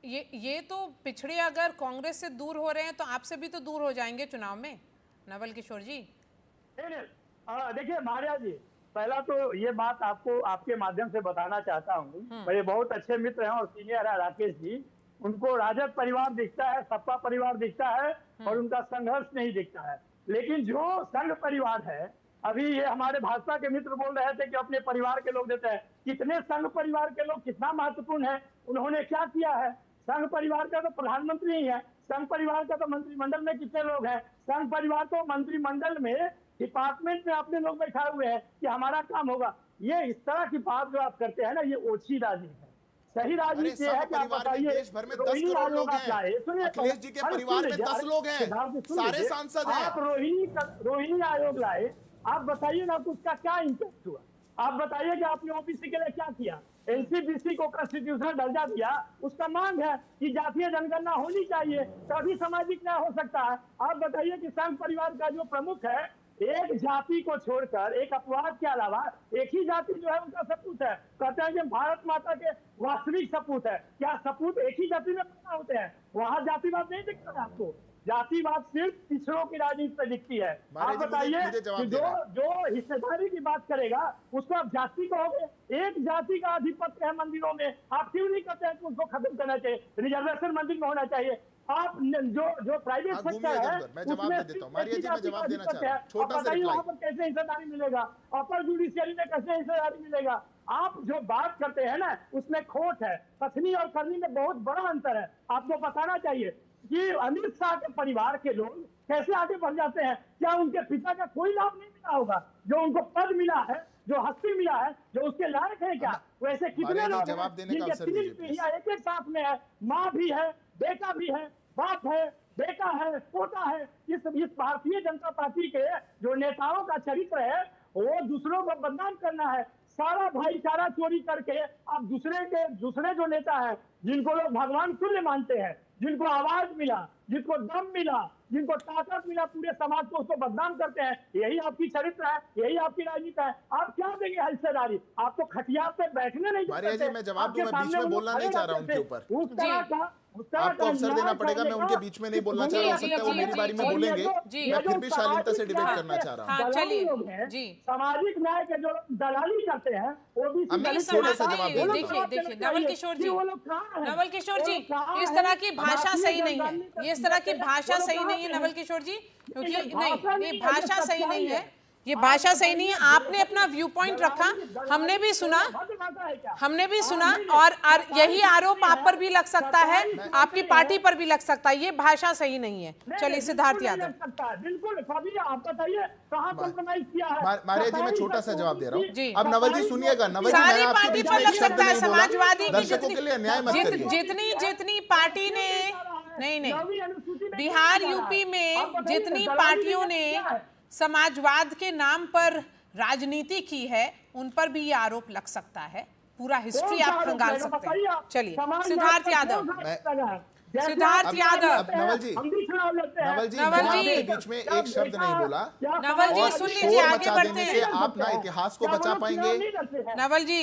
ये तो पिछड़े अगर कांग्रेस से दूर हो रहे हैं तो आपसे भी तो दूर हो जाएंगे चुनाव में, नवल किशोर जी। देखिए महाराज जी, पहला तो ये बात आपको आपके माध्यम से बताना चाहता हूँ। मेरे बहुत अच्छे मित्र हैं और सीनियर है राकेश जी, उनको राजद परिवार दिखता है, सपा परिवार दिखता है और उनका संघर्ष नहीं दिखता है। लेकिन जो संघ परिवार है, अभी ये हमारे भाजपा के मित्र बोल रहे थे कि अपने परिवार के लोग देते हैं। कितने संघ परिवार के लोग कितना महत्वपूर्ण है, उन्होंने क्या किया है? संघ परिवार का तो प्रधानमंत्री ही है, संघ परिवार का तो मंत्रिमंडल में कितने लोग हैं? संघ परिवार तो मंत्रिमंडल में, डिपार्टमेंट में अपने लोग बैठा हुए हैं कि हमारा काम होगा। ये इस तरह की बात जो आप करते हैं ना, ये ओछी राजनीति है। सही राजनीति है कि आप बताइए, देश भर में 10 करोड़ लोग हैं, अखिलेश जी के परिवार में 10 लोग हैं, सारे सांसद हैं। आप रोहिणी आयोग लाए, आप बताइए ना, उसका क्या इम्पैक्ट हुआ? आप बताइए कि आपने ओबीसी के लिए क्या किया? एनसीबीसी को कॉन्स्टिट्यूशनल दर्जा दिया, उसका मांग है कि जातीय जनगणना होनी चाहिए, तभी सामाजिक न्याय हो सकता है। आप बताइए कि संघ परिवार का जो प्रमुख है, एक जाति को छोड़कर, एक अपवाद के अलावा एक ही जाति जो है उनका सपूत है। कहते हैं कि भारत माता के वास्तविक सपूत है। क्या सपूत एक ही जाति में पैदा होते हैं? वहां जातिवाद नहीं दिखता है आपको। जातिवाद सिर्फ पिछड़ों की राजनीति पे दिखती है। आप बताइए कि जो हिस्सेदारी की बात करेगा उसको आप जाति कहोगे? एक जाति का आधिपत्य है मंदिरों में, आप क्यों नहीं कहते हैं कि उसको खत्म करना चाहिए? रिजर्वेशन मंदिर में होना चाहिए। आप जो प्राइवेट सेक्टर है बताइए वहां पर कैसे हिस्सेदारी मिलेगा? अपर जुडिशियरी में कैसे हिस्सेदारी मिलेगा? आप जो बात करते हैं ना, उसमें खोट है। कथनी और करनी में बहुत बड़ा अंतर है। आपको बताना चाहिए कि अमित शाह के परिवार के लोग कैसे आगे बढ़ जाते हैं। क्या उनके पिता का कोई लाभ नहीं मिला होगा? जो उनको पद मिला है, जो हस्ती मिला है, जो उसके लायक है क्या? वैसे कितने मारिया जी, लोग जवाब हैं देने का जिनके अवसर 3 दीजिए, पीढ़ियां एक एक साथ में है, माँ भी है, बेटा भी है, बाप है, बेटा है, पोता है। इस भारतीय जनता पार्टी के जो नेताओं का चरित्र है वो दूसरों को बदनाम करना है। सारा भाईचारा चोरी करके अब दूसरे जो नेता है, जिनको लोग भगवान तुल्य मानते हैं, जिनको आवाज मिला, जिनको दम मिला, जिनको ताकत मिला पूरे समाज को, उसको बदनाम करते हैं। यही आपकी चरित्र है, यही आपकी राजनीति है। आप क्या देंगे हिस्सेदारी? आपको खटिया पे बैठने नहीं देते। मारिया जी, मैं जवाब दूं, मैं बीच में बोलना नहीं चाह रहा उनके ऊपर। उस तरह का आपको अवसर देना पड़ेगा, मैं उनके बीच में नहीं बोलना चाह रहा हूं। हो सकता है वो मेरी बारी में बोलेंगे, मैं फिर भी शालीनता से डिबेट करना चाह रहा हूं। चलिए सामाजिक न्याय के जो दलाली करते हैं वो भी छोटे से जवाब दे देता हूं। देखिए नवल किशोर जी, इस तरह की भाषा सही नहीं है, ये इस तरह की भाषा सही नहीं है नवल किशोर जी, क्योंकि नहीं, ये भाषा सही नहीं है, ये भाषा सही नहीं है। आपने अपना व्यू पॉइंट रखा, हमने भी सुना और यही आरोप आप पर भी लग सकता है, आपकी पार्टी पर भी लग सकता है। ये भाषा सही नहीं है। चलिए सिद्धार्थ यादव। बिल्कुल, आप बताइए कहां कॉम्प्रोमाइज किया है? मारिया जी, मैं छोटा सा जवाब दे रहा हूं। जी। अब नवल जी सुनिएगा, नवल जी, सारी मैंने आपके पार्टी बीच पर में लग एक शब्द सकता है, नहीं बोला। समाजवादी की दर्शकों के लिए अन्याय मत करिए। जितनी पार्टी ने नहीं बिहार यूपी में जितनी पार्टियों ने समाजवाद के नाम पर राजनीति की है, उन पर भी ये आरोप लग सकता है। पूरा हिस्ट्री आप खंगाल सकते हैं। चलिए सिद्धार्थ यादव। नवल जी, आपने बीच में एक शब्द नहीं बोला। नवल जी सुन लीजिए, आगे बढ़ते हैं। आप ना इतिहास को बचा पाएंगे। नवल जी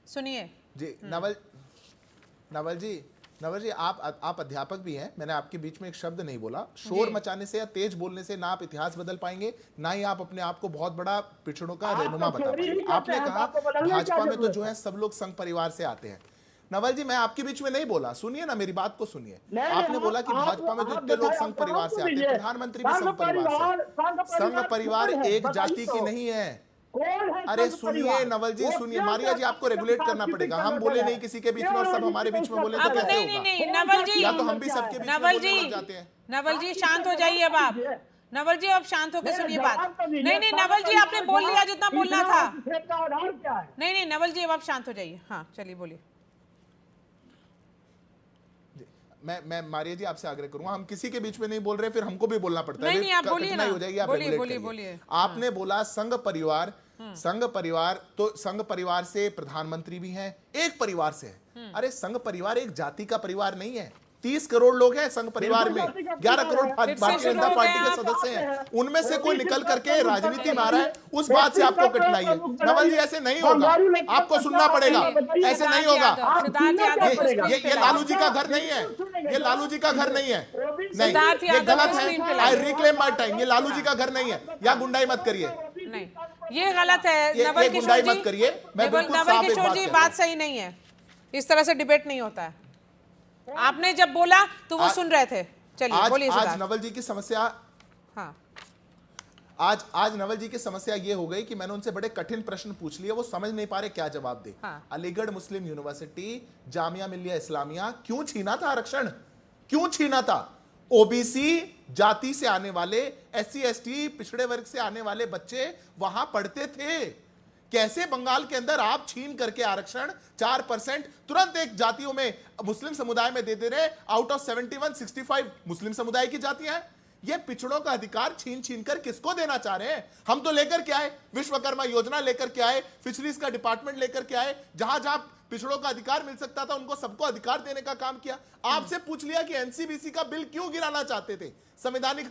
सुनिए। जी नवल जी, आप अध्यापक भी हैं। मैंने आपके बीच में एक शब्द नहीं बोला। शोर मचाने से या तेज बोलने से ना आप इतिहास बदल पाएंगे, ना ही आप अपने आप को बहुत बड़ा पिछड़ों का रहनुमा बता पाएंगे। आपने कहा भाजपा में तो जो है सब लोग संघ परिवार से आते हैं। नवल जी, मैं आपके बीच में नहीं बोला, सुनिए ना, मेरी बात को सुनिए। आपने बोला कि भाजपा में जितने लोग संघ परिवार से आते हैं, प्रधानमंत्री भी संघ परिवार से। संघ परिवार एक जाति की नहीं है। अरे सुनिए नवल जी, सुनिए। मारिया जी, आपको रेगुलेट करना पड़ेगा। हम बोले नहीं किसी के बीच में और सब हमारे बीच में बोले तो कैसे होगा? नहीं नवल जी, या तो हम भी सबके बीच में बोलने लग जाते हैं। नवल जी शांत हो जाइए अब आप। नवल जी अब शांत होकर सुनिए बात। नहीं नवल जी, आपने बोल लिया जितना बोलना था। नहीं नवल जी अब आप शांत हो जाइए। हाँ चलिए बोलिए। मैं मारिया जी आपसे आग्रह करूंगा, हम किसी के बीच में नहीं बोल रहे, फिर हमको भी बोलना पड़ता है। नहीं आप बोलिए ना, हो जाएगी, आप बोलिए। आपने बोला संघ परिवार, तो संघ परिवार से प्रधानमंत्री भी हैं, एक परिवार से है। अरे संघ परिवार एक जाति का परिवार नहीं है। 30 करोड़ लोग हैं संघ परिवार में, 11 करोड़ भारतीय जनता पार्टी के सदस्य हैं। उनमें से कोई निकल करके राजनीति में आ रहा है, उस बात से आपको कठिनाई है। नवल जी, ऐसे नहीं होगा, आपको सुनना पड़ेगा। ऐसे नहीं होगा। ये लालू जी का घर नहीं है, ये लालू जी का घर नहीं है। नहीं, ये गलत है। आई रिक्लेम माय टाइम। ये लालू जी का घर नहीं है। या गुंडाई मत करिए। नहीं, ये गलत है। नवल किशोर जी मत करिए। नवल किशोर जी, बात सही नहीं है। इस तरह से डिबेट नहीं होता है। आपने जब बोला तो वो सुन रहे थे। चलिए बोलिए। आज नवल जी की समस्या, हाँ, आज नवल जी की समस्या ये हो गई कि मैंने उनसे बड़े कठिन प्रश्न पूछ लिए, वो समझ नहीं पा रहे क्या जवाब दे। हाँ। अलीगढ़ मुस्लिम यूनिवर्सिटी, जामिया मिल्लिया इस्लामिया, क्यों छीना था आरक्षण? क्यों छीना था? ओबीसी जाति से आने वाले, SC ST पिछड़े वर्ग से आने वाले बच्चे वहां पढ़ते थे। कैसे बंगाल के अंदर आप छीन करके आरक्षण 4% तुरंत एक जातियों में, मुस्लिम समुदाय में दे दे रहे? आउट ऑफ 71, 65 मुस्लिम समुदाय की जातियां हैं। ये पिछड़ों का अधिकार छीन कर किसको देना चाह रहे हैं? हम तो लेकर के आए, विश्वकर्मा योजना लेकर के आए, फिशरीज का डिपार्टमेंट लेकर के आए, जहां जहां पिछड़ों का अधिकार मिल सकता था उनको सबको अधिकार देने का काम किया। आपसे पूछ लिया कि NCBC का बिल क्यों गिराना चाहते थे, संवैधानिक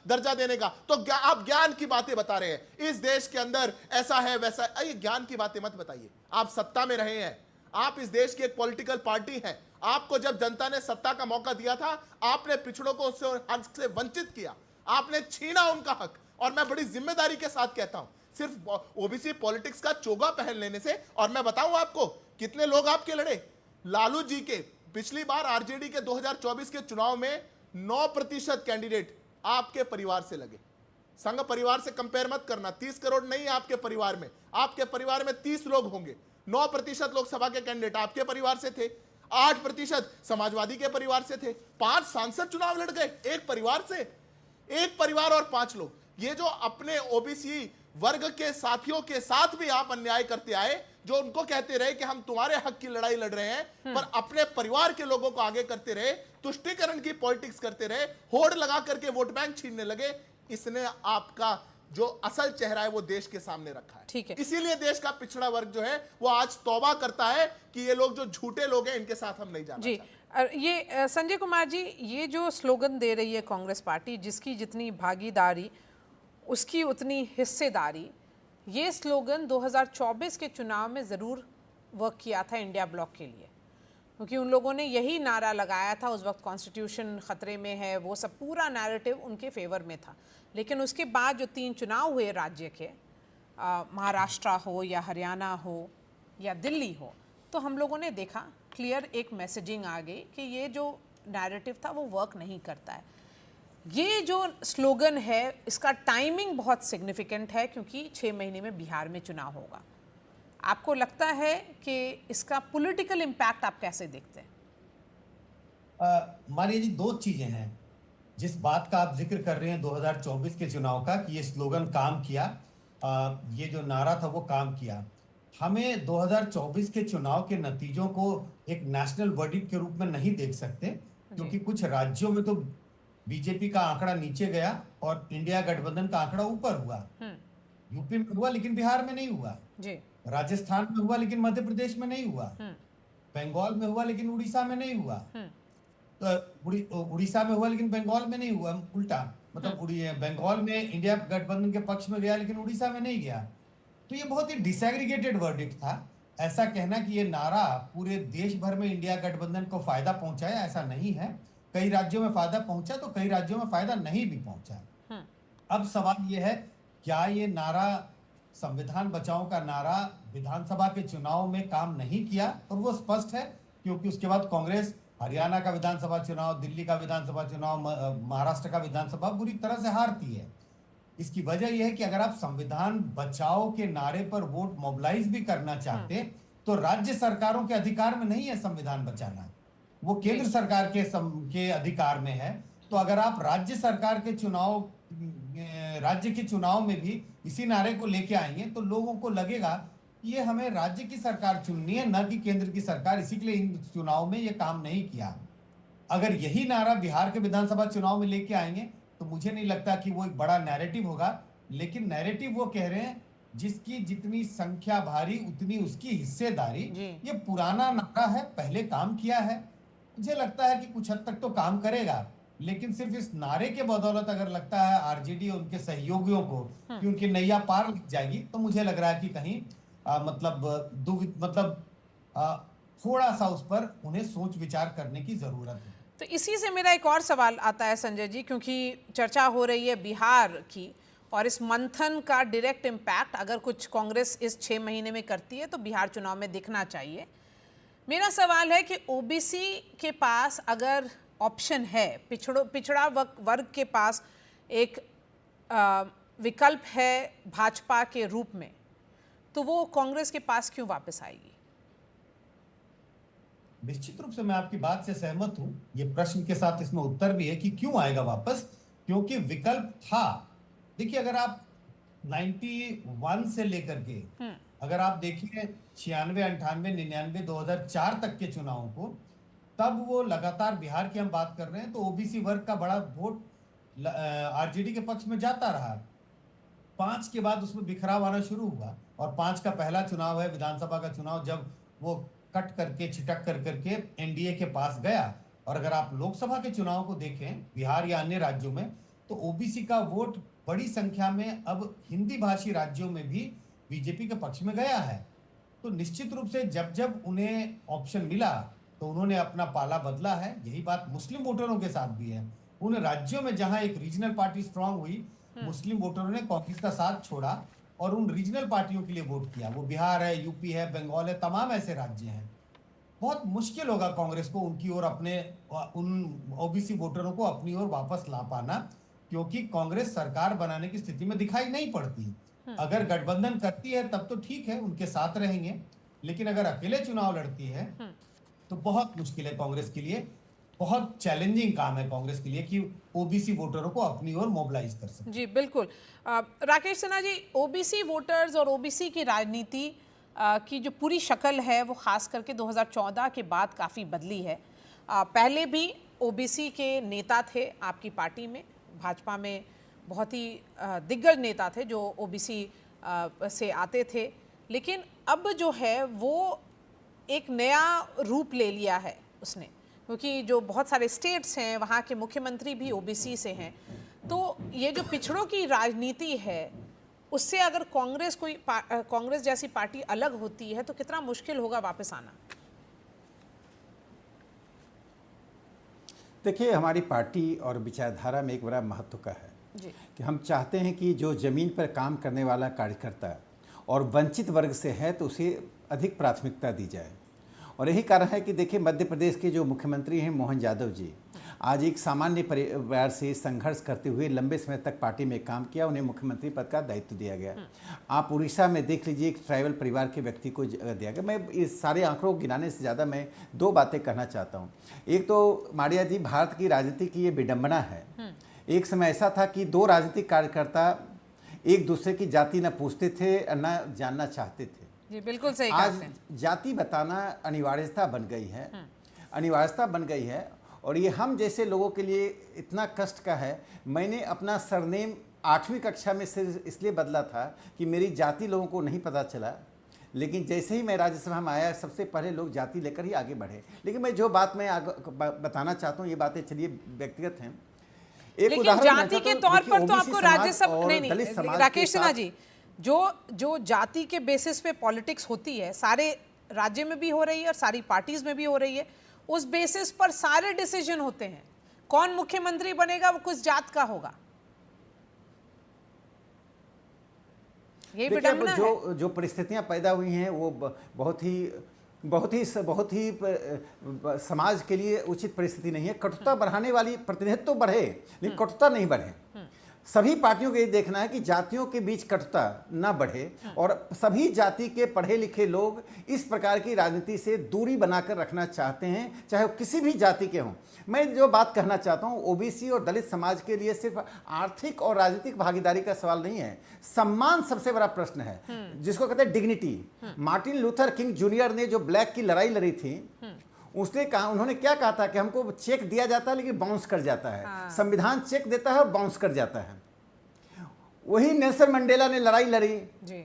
दर्जा देने का, तो आप ज्ञान की बातें बता रहे हैं। इस देश के अंदर ऐसा है वैसा है, ये ज्ञान की बातें मत बताइए। आप सत्ता में रहे हैं, आप इस देश की एक पॉलिटिकल पार्टी है। आपको जब जनता ने सत्ता का मौका दिया था, आपने पिछड़ों को उससे हक से वंचित किया, आपने छीना उनका हक। और मैं बड़ी जिम्मेदारी के साथ कहता हूं, सिर्फ ओबीसी पॉलिटिक्स का चोगा पहन लेने से। और मैं बताऊं आपको कितने लोग आपके लड़े। लालू जी के पिछली बार आरजेडी के 2024 के चुनाव में 9% कैंडिडेट आपके परिवार से लगे। संघ परिवार से कंपेयर मत करना। 30 करोड़ नहीं है आपके परिवार में, आपके परिवार में 30 लोग होंगे। 9% लोकसभा के कैंडिडेट आपके परिवार से थे, 8% समाजवादी के परिवार से थे, 5 सांसद चुनाव लड़ गए एक परिवार से। एक परिवार और 5 लोग। ये जो अपने ओबीसी वर्ग के साथियों के साथ भी आप अन्याय करते आए, जो उनको कहते रहे कि हम तुम्हारे हक की लड़ाई लड़ रहे हैं, पर अपने परिवार के लोगों को आगे करते रहे, तुष्टीकरण की पॉलिटिक्स करते रहे, होड़ लगा करके वोट बैंक छीनने लगे। इसने आपका जो असल चेहरा है वो देश के सामने रखा है। ठीक है। इसीलिए देश का पिछड़ा वर्ग जो है वो आज तौबा करता है कि ये लोग जो झूठे लोग हैं इनके साथ हम नहीं जाना जी। ये संजय कुमार जी, ये जो स्लोगन दे रही है कांग्रेस पार्टी, जिसकी जितनी भागीदारी उसकी उतनी हिस्सेदारी, ये स्लोगन 2024 के चुनाव में ज़रूर वर्क किया था इंडिया ब्लॉक के लिए, क्योंकि उन लोगों ने यही नारा लगाया था। उस वक्त कॉन्स्टिट्यूशन ख़तरे में है, वो सब पूरा नैरेटिव उनके फेवर में था। लेकिन उसके बाद जो 3 चुनाव हुए राज्य के, महाराष्ट्र हो या हरियाणा हो या दिल्ली हो, तो हम लोगों ने देखा क्लियर एक मैसेजिंग आ गई कि ये जो नैरेटिव था वो वर्क नहीं करता है। ये जो स्लोगन है इसका टाइमिंग बहुत सिग्निफिकेंट है, क्योंकि 6 महीने में बिहार में चुनाव होगा। आपको लगता है कि इसका पॉलिटिकल इम्पैक्ट आप कैसे देखते हैं? मारिया जी, 2 चीजें हैं। जिस बात का आप जिक्र कर रहे हैं 2024 के चुनाव का, कि ये स्लोगन काम किया, ये जो नारा था वो काम किया। हमें 2024 के चुनाव के नतीजों को एक नेशनल वर्डिक्ट के रूप में नहीं देख सकते, क्योंकि कुछ राज्यों में तो बीजेपी का आंकड़ा नीचे गया और इंडिया गठबंधन का आंकड़ा ऊपर हुआ। यूपी में हुआ लेकिन बिहार में नहीं हुआ जी। राजस्थान में हुआ लेकिन मध्य प्रदेश में नहीं हुआ, बंगाल में हुआ लेकिन उड़ीसा में नहीं हुआ, तो उड़ीसा में हुआ लेकिन बंगाल में नहीं हुआ, उल्टा मतलब बंगाल में इंडिया गठबंधन के पक्ष में गया लेकिन उड़ीसा में नहीं गया। तो ये बहुत ही डिसएग्रीगेटेड वर्डिक्ट था। ऐसा कहना कि ये नारा पूरे देश भर में इंडिया गठबंधन को फायदा पहुंचाया, ऐसा नहीं है। कई राज्यों में फायदा पहुंचा तो कई राज्यों में फायदा नहीं भी पहुंचा। अब सवाल ये है, क्या ये नारा, संविधान बचाओ का नारा, विधानसभा के चुनाव में काम नहीं किया? और वो स्पष्ट है, क्योंकि उसके बाद कांग्रेस हरियाणा का विधानसभा चुनाव, दिल्ली का विधानसभा चुनाव, महाराष्ट्र का विधानसभा बुरी तरह से हारती है। इसकी वजह यह है कि अगर आप संविधान बचाओ के नारे पर वोट मोबिलाइज भी करना चाहते तो राज्य सरकारों के अधिकार में नहीं है संविधान बचाना, वो केंद्र सरकार के अधिकार में है। तो अगर आप राज्य सरकार के चुनाव, राज्य के चुनाव में भी इसी नारे को लेके आएंगे तो लोगों को लगेगा ये हमें राज्य की सरकार चुननी है, न कि केंद्र की सरकार, इसी के लिए इन चुनाव में ये काम नहीं किया। अगर यही नारा बिहार के विधानसभा चुनाव में लेके आएंगे तो मुझे नहीं लगता कि वो एक बड़ा नैरेटिव होगा। लेकिन नैरेटिव वो कह रहे हैं जिसकी जितनी संख्या भारी उतनी उसकी हिस्सेदारी। ये पुराना नारा है, पहले काम किया है, मुझे लगता है कि कुछ हद तक तो काम करेगा। लेकिन सिर्फ इस नारे के बदौलत अगर लगता है आरजेडी और उनके सहयोगियों को कि उनकी नैया पार लग जाएगी, तो मुझे लग रहा है कि कहीं थोड़ा सा उस पर उन्हें सोच विचार करने की जरूरत है। तो इसी से मेरा एक और सवाल आता है संजय जी, क्योंकि चर्चा हो रही है बिहार की और इस मंथन का डायरेक्ट इम्पैक्ट अगर कुछ कांग्रेस इस 6 महीने में करती है तो बिहार चुनाव में दिखना चाहिए। मेरा सवाल है कि ओबीसी के पास अगर ऑप्शन है, पिछड़ा वर्ग के पास एक विकल्प है भाजपा के रूप में, तो वो कांग्रेस के पास क्यों वापस आएगी? निश्चित रूप से मैं आपकी बात से सहमत हूं। ये प्रश्न के साथ इसमें उत्तर भी है कि क्यों आएगा वापस, क्योंकि विकल्प था। देखिए, अगर आप 91 से लेकर के अगर आप देखिए 96, 98, 99, 2004 तक के चुनावों को, तब वो लगातार, बिहार की हम बात कर रहे हैं, तो ओबीसी वर्ग का बड़ा वोट आरजेडी के पक्ष में जाता रहा। 5 के बाद उसमें बिखराव आना शुरू हुआ और 5 का पहला चुनाव है विधानसभा का चुनाव, जब वो कट करके छिटक कर करके एनडीए के पास गया। और अगर आप लोकसभा के चुनाव को देखें बिहार या अन्य राज्यों में, तो ओबीसी का वोट बड़ी संख्या में अब हिंदी भाषी राज्यों में भी बीजेपी के पक्ष में गया है। तो निश्चित रूप से जब जब उन्हें ऑप्शन मिला तो उन्होंने अपना पाला बदला है। यही बात मुस्लिम वोटरों के साथ भी है। उन राज्यों में जहां एक रीजनल पार्टी स्ट्रांग हुई, मुस्लिम वोटरों ने कांग्रेस का साथ छोड़ा और उन रीजनल पार्टियों के लिए वोट किया। वो बिहार है, यूपी है, बंगाल है, तमाम ऐसे राज्य हैं। बहुत मुश्किल होगा कांग्रेस को उनकी ओर, अपने उन ओबीसी वोटरों को अपनी ओर वापस ला पाना, क्योंकि कांग्रेस सरकार बनाने की स्थिति में दिखाई नहीं पड़ती। अगर गठबंधन करती है तब तो ठीक है, उनके साथ रहेंगे, लेकिन अगर अकेले चुनाव लड़ती है तो बहुत मुश्किल है कांग्रेस के लिए। बहुत चैलेंजिंग काम है कांग्रेस के लिए कि ओबीसी वोटरों को अपनी ओर मोबिलाइज कर सके। जी बिल्कुल। राकेश सिन्हा जी, ओबीसी वोटर्स और ओबीसी की राजनीति की जो पूरी शक्ल है वो खास करके 2014 के बाद काफ़ी बदली है। पहले भी ओबीसी के नेता थे आपकी पार्टी में, भाजपा में बहुत ही दिग्गज नेता थे जो ओबीसी से आते थे, लेकिन अब जो है वो एक नया रूप ले लिया है उसने, क्योंकि जो बहुत सारे स्टेट्स हैं वहाँ के मुख्यमंत्री भी ओबीसी से हैं। तो ये जो पिछड़ों की राजनीति है उससे अगर कांग्रेस जैसी पार्टी अलग होती है तो कितना मुश्किल होगा वापस आना। देखिए, हमारी पार्टी और विचारधारा में एक बड़ा महत्व का है जी। कि हम चाहते हैं कि जो ज़मीन पर काम करने वाला कार्यकर्ता और वंचित वर्ग से है तो उसे अधिक प्राथमिकता दी जाए। और यही कारण है कि देखिए, मध्य प्रदेश के जो मुख्यमंत्री हैं मोहन यादव जी, आज एक सामान्य परिवार से संघर्ष करते हुए लंबे समय तक पार्टी में काम किया, उन्हें मुख्यमंत्री पद का दायित्व दिया गया। आप उड़ीसा में देख लीजिए, एक ट्राइबल परिवार के व्यक्ति को दिया गया। मैं इस सारे आंकड़ों को गिनाने से ज़्यादा मैं दो बातें कहना चाहता हूँ। एक तो मारिया जी, भारत की राजनीति की ये विडंबना है। एक समय ऐसा था कि दो राजनीतिक कार्यकर्ता एक दूसरे की जाति न पूछते थे न जानना चाहते थे। जी बिल्कुल सही। आज जाति बताना अनिवार्यता बन गई है, अनिवार्यता बन गई है। और ये हम जैसे लोगों के लिए इतना कष्ट का है। मैंने अपना सरनेम 8वीं कक्षा में सिर्फ इसलिए बदला था कि मेरी जाति लोगों को नहीं पता चला, लेकिन जैसे ही मैं राज्यसभा में आया सबसे पहले लोग जाति लेकर ही आगे बढ़े। लेकिन मैं जो बात मैं बताना चाहता हूँ, ये बातें चलिए व्यक्तिगत हैं। एक उदाहरण जाति के तौर पर तो आपको राज्यसभा नहीं, राकेश सिन्हा जी, जो जाति के बेसिस पे पॉलिटिक्स होती है सारे राज्य में भी हो रही है और सारी पार्टीज में भी हो रही है, उस बेसिस पर सारे डिसीजन होते हैं। कौन मुख्यमंत्री बनेगा वो किस जात का होगा, ये विडंबना है। जो परिस्थितियां पैदा हुई हैं वो बहुत ही समाज के लिए उचित परिस्थिति नहीं है। कटुता बढ़ाने वाली प्रतिनिधित्व तो बढ़े लेकिन कटुता नहीं बढ़े। सभी पार्टियों को ये देखना है कि जातियों के बीच कटुता ना बढ़े और सभी जाति के पढ़े लिखे लोग इस प्रकार की राजनीति से दूरी बनाकर रखना चाहते हैं, चाहे वो किसी भी जाति के हों। मैं जो बात कहना चाहता हूँ, ओबीसी और दलित समाज के लिए सिर्फ आर्थिक और राजनीतिक भागीदारी का सवाल नहीं है, सम्मान सबसे बड़ा प्रश्न है, जिसको कहते हैं dignity. Martin Luther king junior ने जो ब्लैक की लड़ाई लड़ी थी, उसने कहा, उन्होंने क्या कहा था कि हमको चेक दिया जाता है लेकिन बाउंस कर जाता है। संविधान चेक देता है और बाउंस कर जाता है। वही नेल्सन मंडेला ने लड़ाई लड़ी जी।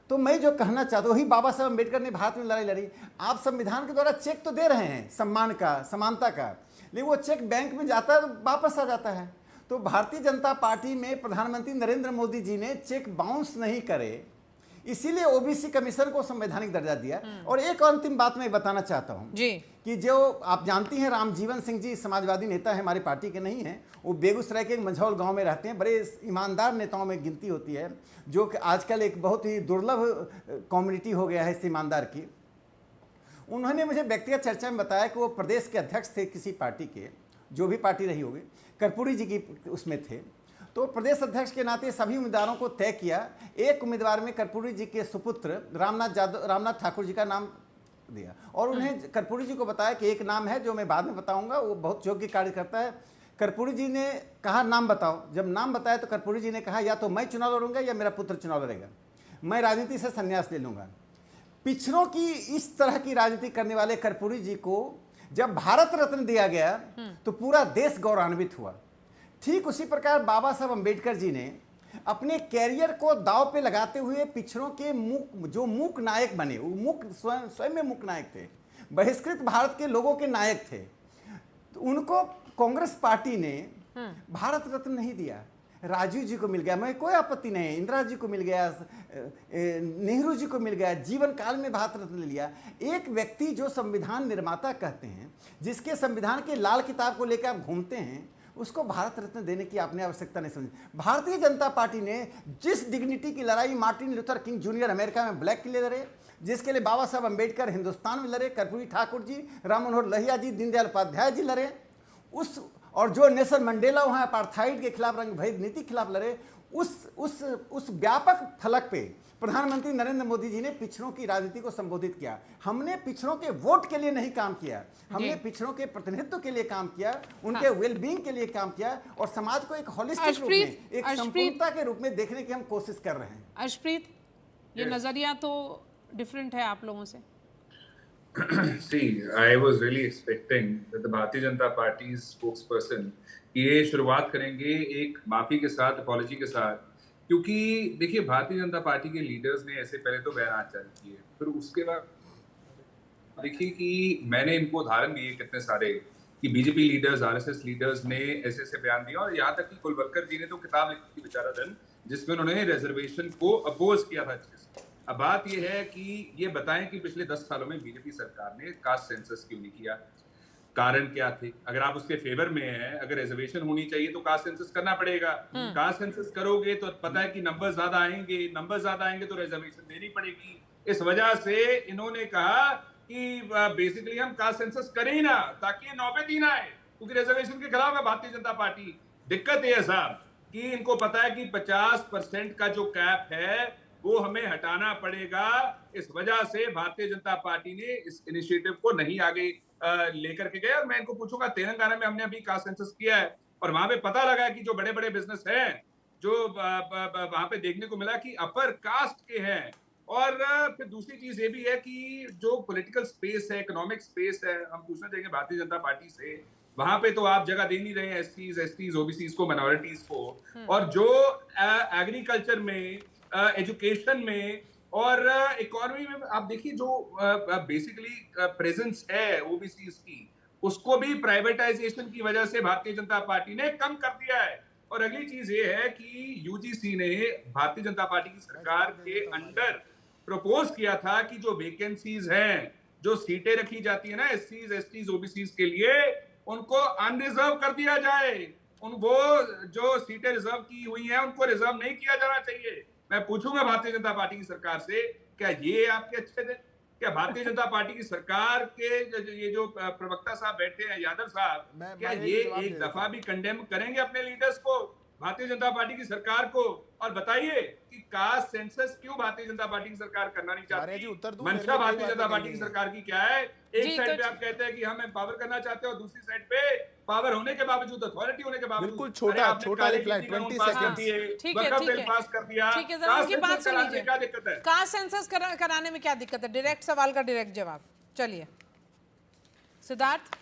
तो मैं जो कहना चाहता हूँ, वही बाबा साहब अम्बेडकर ने भारत में लड़ाई लड़ी। आप संविधान के द्वारा चेक तो दे रहे हैं सम्मान का, समानता का, लेकिन वो चेक बैंक में जाता है तो वापस आ जाता है। तो भारतीय जनता पार्टी में प्रधानमंत्री नरेंद्र मोदी जी ने चेक बाउंस नहीं करे, इसीलिए ओबीसी कमीशन को संवैधानिक दर्जा दिया। और एक और अंतिम बात मैं बताना चाहता हूं जी, कि जो आप जानती हैं, रामजीवन सिंह जी समाजवादी नेता है, हमारी पार्टी के नहीं हैं। वो बेगूसराय के एक मंझौल गांव में रहते हैं, बड़े ईमानदार नेताओं में गिनती होती है, जो कि आजकल एक बहुत ही दुर्लभ कम्युनिटी हो गया है इस ईमानदार की। उन्होंने मुझे व्यक्तिगत चर्चा में बताया कि वो प्रदेश के अध्यक्ष थे किसी पार्टी के, जो भी पार्टी रही होगी, कर्पूरी जी की उसमें थे। तो प्रदेश अध्यक्ष के नाते सभी उम्मीदवारों को तय किया। एक उम्मीदवार में कर्पूरी जी के सुपुत्र रामनाथ ठाकुर जी का नाम दिया और उन्हें कर्पूरी जी को बताया कि एक नाम है जो मैं बाद में बताऊंगा, वो बहुत योग्य कार्य करता है। कर्पूरी जी ने कहा नाम बताओ। जब नाम बताया तो कर्पूरी जी ने कहा या तो मैं चुनाव लड़ूंगा या मेरा पुत्र चुनाव लड़ेगा, मैं राजनीति से संन्यास ले लूंगा। पिछड़ों की इस तरह की राजनीति करने वाले कर्पूरी जी को जब भारत रत्न दिया गया तो पूरा देश गौरवान्वित हुआ। ठीक उसी प्रकार बाबा साहब अम्बेडकर जी ने अपने कैरियर को दांव पे लगाते हुए पिछड़ों के जो मूक नायक बने, वो मूक स्वयं में मूक नायक थे, बहिष्कृत भारत के लोगों के नायक थे। तो उनको कांग्रेस पार्टी ने भारत रत्न नहीं दिया, राजीव जी को मिल गया, मैं कोई आपत्ति नहीं, इंदिरा जी को मिल गया, नेहरू जी को मिल गया, जीवन काल में भारत रत्न ले लिया। एक व्यक्ति जो संविधान निर्माता कहते हैं, जिसके संविधान के लाल किताब को लेकर आप घूमते हैं, उसको भारत रत्न देने की आपने आवश्यकता नहीं समझी। भारतीय जनता पार्टी ने जिस डिग्निटी की लड़ाई Martin Luther king junior America में ब्लैक के लिए लड़े, जिसके लिए बाबा साहब अम्बेडकर हिंदुस्तान में लड़े, कर्पूरी ठाकुर जी, राम मनोहर लोहिया जी, दीनदयाल उपाध्याय जी लड़े, उस और जो नेल्सन मंडेला वहाँ अपार्थाइड के खिलाफ रंग भेद नीति के खिलाफ लड़े, उस व्यापक फलक पे प्रधानमंत्री नरेंद्र मोदी जी ने पिछड़ों की राजनीति को संबोधित किया। हमने पिछड़ों के वोट के लिए नहीं काम किया, हमने पिछड़ों के प्रतिनिधित्व के लिए काम किया, उनके वेलबींग के लिए काम किया और समाज को एक होलिस्टिक रूप में, एक संपूर्णता के रूप में देखने की हम कोशिश कर रहे हैं। अर्शप्रीत, ये नजरिया तो डिफरेंट है आप लोगों से। See, I was really expecting that the Bharatiya Janata Party's spokesperson ये शुरुआत करेंगे एक माफी के साथ, अपॉलॉजी के साथ, क्योंकि देखिए भारतीय जनता पार्टी के लीडर्स ने ऐसे पहले तो बयान जारी किए, फिर उसके बाद देखिए कि मैंने इनको उदाहरण दिए कितने सारे कि बीजेपी लीडर्स, आरएसएस लीडर्स ने ऐसे ऐसे बयान दिया, और यहाँ तक कि कुलवलकर जी ने तो किताब लिखी थी विचाराधन, जिसमें उन्होंने रिजर्वेशन को अपोज किया था। अब बात यह है कि ये बताएं कि पिछले 10 सालों में बीजेपी सरकार ने कास्ट सेंसस क्यों नहीं किया, कारण क्या थे? अगर आप उसके फेवर में हैं, अगर रिजर्वेशन होनी चाहिए तो कास्ट सेंसस करना पड़ेगा। कास्ट सेंसस करोगे तो पता है कि नंबर ज्यादा आएंगे तो रिजर्वेशन देनी पड़ेगी। इस वजह से इन्होंने कहा कि बेसिकली हम कास्ट सेंसस करें ही ना, ताकि नौबत ना आए, क्योंकि रिजर्वेशन के खिलाफ है भारतीय जनता पार्टी। दिक्कत यह है साहब कि इनको पता है कि 50% का जो कैप है वो हमें हटाना पड़ेगा। इस वजह से भारतीय जनता पार्टी ने इस इनिशिएटिव को नहीं आगे लेकर के गए। और मैं इनको पूछूंगा, तेलंगाना में हमने अभी कास्ट सेंसस किया है और वहां पे पता लगा कि जो बड़े बड़े बिजनेस हैं, जो वहां पे देखने को मिला कि अपर कास्ट के हैं। और फिर दूसरी चीज ये भी है कि जो पॉलिटिकल स्पेस है, इकोनॉमिक स्पेस है, हम पूछना चाहेंगे भारतीय जनता पार्टी से, वहां पे तो आप जगह दे नहीं रहे हैं एसटीज, ओबीसीज को, माइनॉरिटीज को। और जो एग्रीकल्चर में, एजुकेशन में और इकोनॉमी में आप देखिए जो बेसिकली प्रेजेंस है ओबीसीज की, उसको भी प्राइवेटाइजेशन की वजह से भारतीय जनता पार्टी ने कम कर दिया है। और अगली चीज ये है कि यूजीसी ने भारतीय जनता पार्टी की सरकार के अंडर प्रपोज किया था कि जो वैकेंसीज हैं, जो सीटें रखी जाती है ना एससीज, एसटीज, ओबीसीज के लिए, उनको अनरिजर्व कर दिया जाए। वो जो सीटें रिजर्व की हुई हैं उनको रिजर्व नहीं किया जाना चाहिए। मैं पूछूंगा भारतीय जनता पार्टी की सरकार से, क्या ये आपके अच्छे थे? क्या भारतीय जनता पार्टी की सरकार के ये जो प्रवक्ता साहब बैठे हैं, यादव साहब, क्या ये एक दफा भी कंडेम करेंगे अपने लीडर्स को, भारतीय जनता पार्टी की सरकार को? और बताइए कि कास्ट सेंसस क्यों भारतीय जनता पार्टी की सरकार करना नहीं चाहती? मंशा भारतीय जनता पार्टी की सरकार की क्या है? एक साइड पे आप कहते हैं कि हम एम्पावर करना चाहते हैं और दूसरी साइड पे पावर होने के बावजूद, अथॉरिटी होने के बावजूद, बिल्कुल छोटा रिप्लाई 20 सेकंड। ठीक है, पास कर दिया। ठीक है, जरा उनकी बात सुन लीजिए। क्या दिक्कत है? कास्ट सेंसस कराने में क्या दिक्कत है? डायरेक्ट सवाल का डायरेक्ट जवाब। चलिए सिद्धार्थ।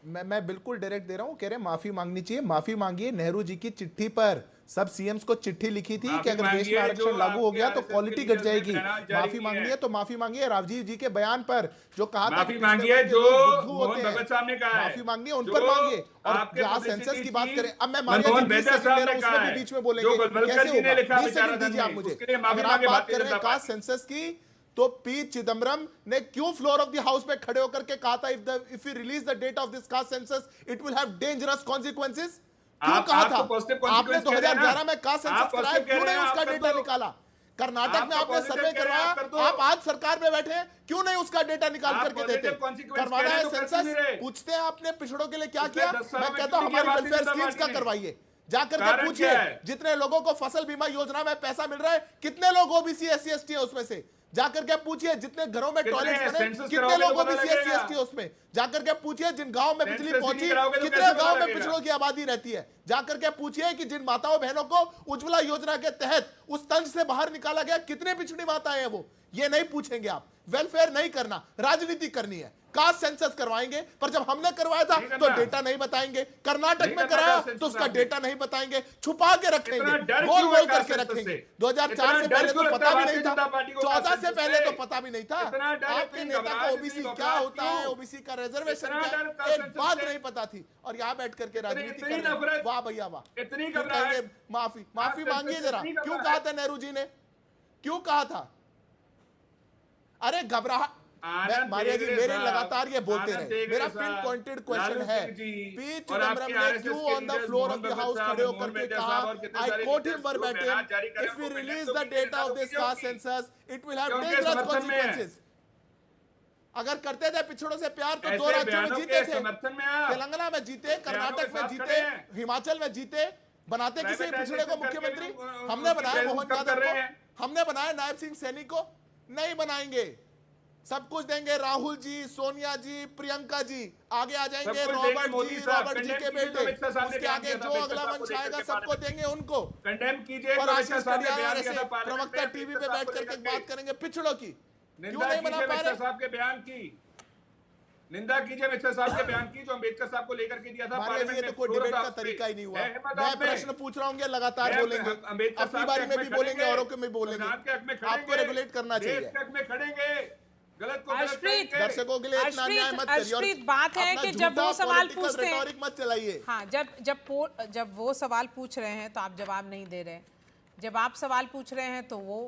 मैं बिल्कुल डायरेक्ट दे रहा हूं, कह रहे माफी मांगनी चाहिए। माफी मांगिए नेहरू जी की चिट्ठी पर। सब सीएम्स को चिट्ठी लिखी थी कि अगर देश में आरक्षण लागू हो गया तो क्वालिटी घट जाएगी। माफी मांगनी है तो माफी मांगिए राजीव जी के बयान पर जो कहा था, माफी मांगिए जो मोहन भगत साहब ने कहा है, माफी मांगनी है उन पर मांगिए। और जहां सेंसस की बात करें, अब मैं मारिया जी 20 सेकंड ले रहा हूं, उसमें भी बीच में बोलेंगे, कैसे होगा? 20 सेकंड दीजिए आप मुझे। अगर आप बात कर रहे हैं कास्ट सेंसस की, तो पी चिदम्बरम ने क्यों फ्लोर ऑफ द हाउस पे खड़े होकर के कहा था, if we release the date of this caste census it will have dangerous consequences? क्यों कहा था? आपने 2011 में कास्ट सेंसस कराया, क्यों नहीं उसका डेटा निकाला? कर्नाटक में आपने सर्वे करवाया, आप आज सरकार में बैठे, क्यों नहीं उसका डेटा निकाल करके देते? करवाना है सेंसस, पूछते हैं आपने पिछड़ों के लिए क्या किया? मैं कहता हूं हमारी वेलफेयर स्कीम्स का करवाइए। जाकर के पूछिए जितने लोगों को फसल बीमा योजना में पैसा मिल रहा है, कितने लोग ओबीसी एससी एसटी है उसमें से? जाकर के पूछिए जितने घरों में टॉयलेट बने, कितने लोग ओबीसी एससी एसटी है उसमें? जाकर के पूछिए जिन गांव में बिजली पहुंची, कितने गांव में पिछड़ों की आबादी रहती है? जाकर के पूछिए कि जिन माताओं बहनों को उज्ज्वला योजना के तहत उस तंज से बाहर निकाला गया, कितने पिछड़ी माताएं हैं वो? ये नहीं पूछेंगे आप। वेलफेयर नहीं करना, राजनीति करनी है। कास्ट सेंसस करवाएंगे, पर जब हमने करवाया था तो डेटा नहीं बताएंगे। कर्नाटक में कराया तो उसका डेटा नहीं बताएंगे, छुपा के रखेंगे, गोल गोल करके रखेंगे। 2004 से पहले तो पता भी नहीं था, 14 से पहले तो पता भी नहीं था। आपके नेता को ओबीसी क्या होता है, ओबीसी का रिजर्वेशन क्या, एक बात नहीं पता थी। और यहाँ बैठ करके राजनीति कर रहे हैं। वाह भैया वाह। कहेंगे माफी मांगिए जरा। क्यों कहा था नेहरू जी ने, क्यों कहा था? अरे घबराहट, मारिया जी मेरे लगातार ये बोलते रहे। मेरा पिन पॉइंटेड क्वेश्चन है, पी चिदम्बरम ने क्यों on the floor of the house खड़े होकर के कहा, I quote him verbatim, if we release the data of this caste census it will have dangerous consequences. अगर करते थे पिछड़ों से प्यार तो 2 ऐसे राज्यों में बयानों जीते के थे, समर्थन में आप तेलंगाना में जीते, कर्नाटक में साथ जीते, खड़े हैं। हिमाचल में जीते, बनाते किसी पिछड़े को प्राइवेटाइजेशन मुख्यमंत्री? करके हमने बनाया उनकी मोहन प्रेजेंस कम यादव कर रहे को, हैं। हमने बनाया नायब सिंह सैनी को, नहीं बनाएंगे। सब कुछ देंगे राहुल जी, सोनिया जी, प्रियंका जी, आगे आ जाएंगे सब कुछ देंगे रॉबर्ट मोदी जी, साहब, रॉबर्ट जी कंडेम के कीजिए जो अमित शाह बेटे, साहब ने उसके बयान आगे किया था, जो अमित अगला शाह साहब मंच को आएगा लेकर के सबको पार्लियामेंट देंगे उनको। कंडेम कीजिए और जो अमित आशीष शाह साहब ने कटियार बयान ऐसे किया था पार्लियामेंट प्रवक्ता में, टीवी अमित पे शाह बैठ को करके लेकर बात के। करेंगे पिछड़ों की, क्यों निंदा नहीं कीजिए बना पा अमित शाह रहे? साहब के बयान की, निंदा कीजिए अमित शाह साहब के बयान की जो अम्बेडकर साहब को लेकर के दिया था मान लीजिए पार्लियामेंट ये में। तो कोई डिबेट का तरीका ही नहीं हुआ। मैं प्रश्न पूछ रहा हूँ, लगातार मैं बोलेंगे, अम्बेडकर अपनी साहब बारी के में हक भी में बोलेंगे, खड़ेंगे, औरों के में बोलेंगे। संविधान के हक में आपको खड़ेंगे, रेगुलेट करना देश चाहिए। के हक में खड़ेंगे, गलत को गलत अर्शप्रीत, कहेंगे। दर्शकों के लिए इतना अन्याय मत करिए और अर्शप्रीत, बात है अपना कि जब झूठा वो सवाल political पूछते हैं, rhetoric मत चलाइए। हाँ, जब वो सवाल पूछ रहे हैं तो आप जवाब नहीं दे रहे, जब आप सवाल पूछ रहे हैं तो वो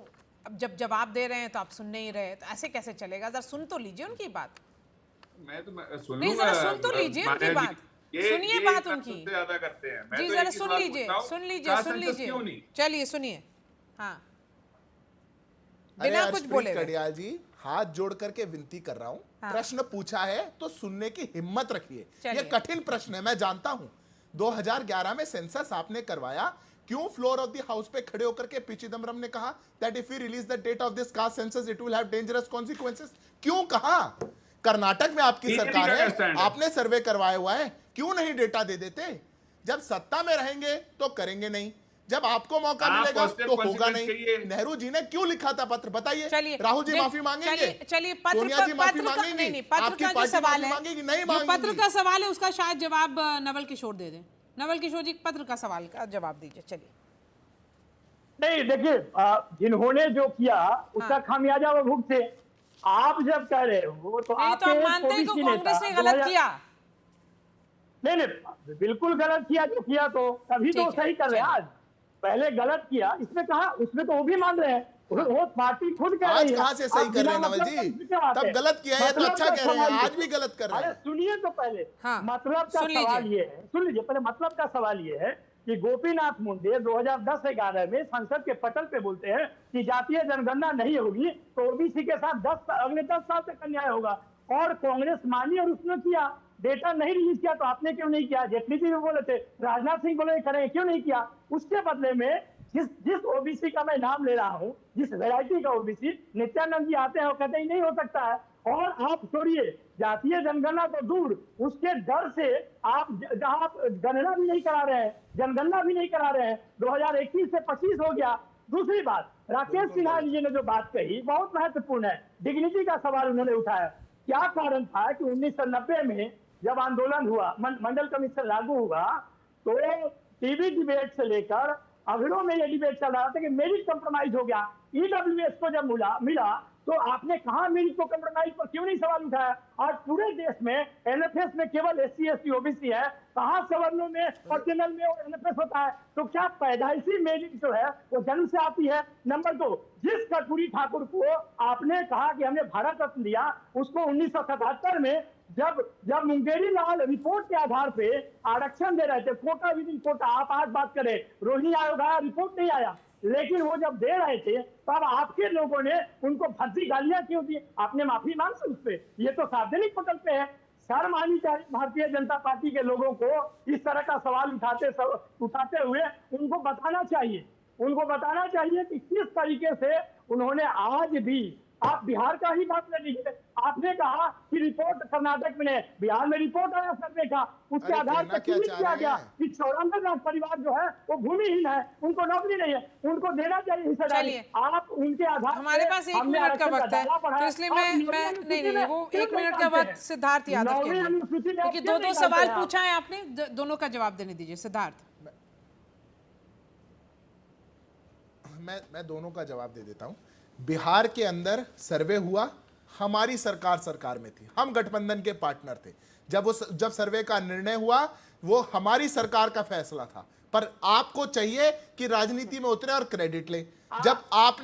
अब जब जवाब दे रहे हैं तो आप सुन नहीं रहे, तो ऐसे कैसे चलेगा? जरा सुन तो लीजिए उनकी बात। मैं तो सुन नहीं, जरा सुन तो लीजिए उनकी बात, सुनिए बात उनकी। ज्यादा करते हैं। मैं जी तो जरा एक ही सुन सवाल लीजिए, पूछता हूं, सुन लीजिए, कहा सुन सेंसस क्यों लीजिए, नहीं? चलिए सुनिए। हाँ, अरे बिना कुछ हर्षप्रीत बोले हुए। कड़ियाल जी, हाथ जोड़ करके विनती कर रहा हूँ, हाँ। प्रश्न पूछा है तो सुनने की हिम्मत रखिए। चलिए। ये कठिन प्रश्न है, मैं जानता हूँ। 2011 में सेंसस आपने करवाया, क्यों फ्लोर ऑफ द हाउस पे खड़े होकर के पी चिदम्बरम ने कहा that if we release the date of this caste census it will have dangerous consequences? क्यों कहा? कर्नाटक में आपकी सरकार है, आपने सर्वे करवाया हुआ है, क्यों नहीं डेटा दे देते? जब सत्ता में रहेंगे तो करेंगे नहीं, जब आपको मौका मिलेगा तो होगा नहीं। नेहरू जी ने क्यों लिखा था पत्र, बताइए? राहुल जी माफी मांगेंगे? चलिए सोनिया जी माफी मांगेंगी? नहीं, पत्र आपकी का जो पार्टी सवाल माफी है, मांगेगी? नहीं जो पत्र मांगेगी। का सवाल है उसका शायद जवाब नवल किशोर दे दें। नवल किशोर जी पत्र का सवाल का जवाब दीजिए। चलिए। नहीं, देखिए, जिन्होंने जो किया उसका खामियाजा वो भुगते। आप जब कह रहे हो तो नहीं, तो आप मानते हैं कि कांग्रेस ने गलत किया? नहीं, बिल्कुल गलत किया जो किया, तो तभी तो सही कर रहे हैं। आज पहले गलत किया, इसमें कहा, उसमें तो वो भी मान रहे हैं, वो पार्टी खुद कह रही है। आज कहाँ से सही कर रहे हैं नवल जी? तब गलत किया है तो अच्छा कह रहे हैं, आज भी गलत कर रहे हैं। सुनिए तो पहले, मतलब का सुन सवाल लीजिए। ये है, सुन लीजिए पहले, मतलब का सवाल ये है कि गोपीनाथ मुंडे 2010-11 में संसद के पटल पे बोलते हैं कि जातीय जनगणना नहीं होगी तो ओबीसी के साथ अगले 10 साल तक अन्याय होगा, और कांग्रेस मानी और उसने किया। डेटा नहीं रिलीज किया तो आपने क्यों नहीं किया? जेटली जी भी बोले थे, राजनाथ सिंह बोले करें, क्यों नहीं किया? उसके बदले में जिस ओबीसी का मैं नाम ले रहा हूँ, जिस वैरायटी का ओबीसी, नित्यानंद जी आते हैं और कहते ही नहीं हो सकता है। और आप छोड़िए जातीय जनगणना तो दूर, उसके डर से आप जहां आप गणना भी नहीं करा रहे हैं, जनगणना भी नहीं करा रहे हैं, 2021 से 25 हो गया। दूसरी बात, राकेश सिन्हा जी ने जो बात कही बहुत महत्वपूर्ण है, डिग्निटी का सवाल उन्होंने उठाया। क्या कारण था कि 1990 में जब आंदोलन हुआ, मंडल कमीशन लागू हुआ, तो टीवी डिबेट से लेकर अगड़ों में ये डिबेट चल रहा था कि मेरिट कंप्रोमाइज हो गया। ईडब्ल्यूएस को जब मिला तो आपने कहा मेरिट को कंप्रोमाइज पर क्यों नहीं सवाल उठाया? आज पूरे देश में एनएफएस में केवल SC ST OBC है, कहाँ सवर्णों में और जनरल में एनएफएस होता है? तो क्या पैदाइशी मेरिट जो है वो जन्म से आती है? नंबर 2, जिस कर्पूरी ठाकुर को आपने कहा कि हमने भारत रत्न दिया, उसको 1977 में जब मुंगेरी लाल रिपोर्ट के आधार पे आरक्षण दे रहे थे, कोटा विद इन कोटा, आप आज बात करें, रोहिणी आयोग आया, रिपोर्ट नहीं आया, लेकिन वो जब दे रहे थे तब आपके लोगों ने उनको फर्जी गालियां क्यों दी? आपने माफी मांगी उस पे? ये तो सार्वजनिक पटल पे है। शर्म आनी चाहिए भारतीय जनता पार्टी के लोगों को, इस तरह का सवाल उठाते हुए उनको बताना चाहिए कि किस तरीके से उन्होंने आज भी, आप बिहार का ही बात ले लीजिए, आपने कहा कि रिपोर्ट कर्नाटक में, बिहार में रिपोर्ट आया सर्वे का, उसके आधार पर किया गया कि 94 लाख परिवार जो है वो भूमिहीन है, उनको नौकरी नहीं है, उनको देना चाहिए हिस्सेदारी। आप उनके आधार, हमारे पास 1 मिनट का वक्त है, तो इसलिए मैं नहीं, वो 1 मिनट का वक्त सिद्धार्थ यादव के लिए, क्योंकि 2 सवाल पूछा है आपने, दोनों का जवाब देने दीजिए। सिद्धार्थ। मैं दोनों का जवाब दे देता हूं। बिहार के अंदर सर्वे हुआ, हमारी सरकार में थी, हम गठबंधन के पार्टनर थे। जब सर्वे का निर्णय हुआ वो हमारी सरकार का फैसला था, पर आपको चाहिए कि राजनीति में उतरे और क्रेडिट ले। जब आप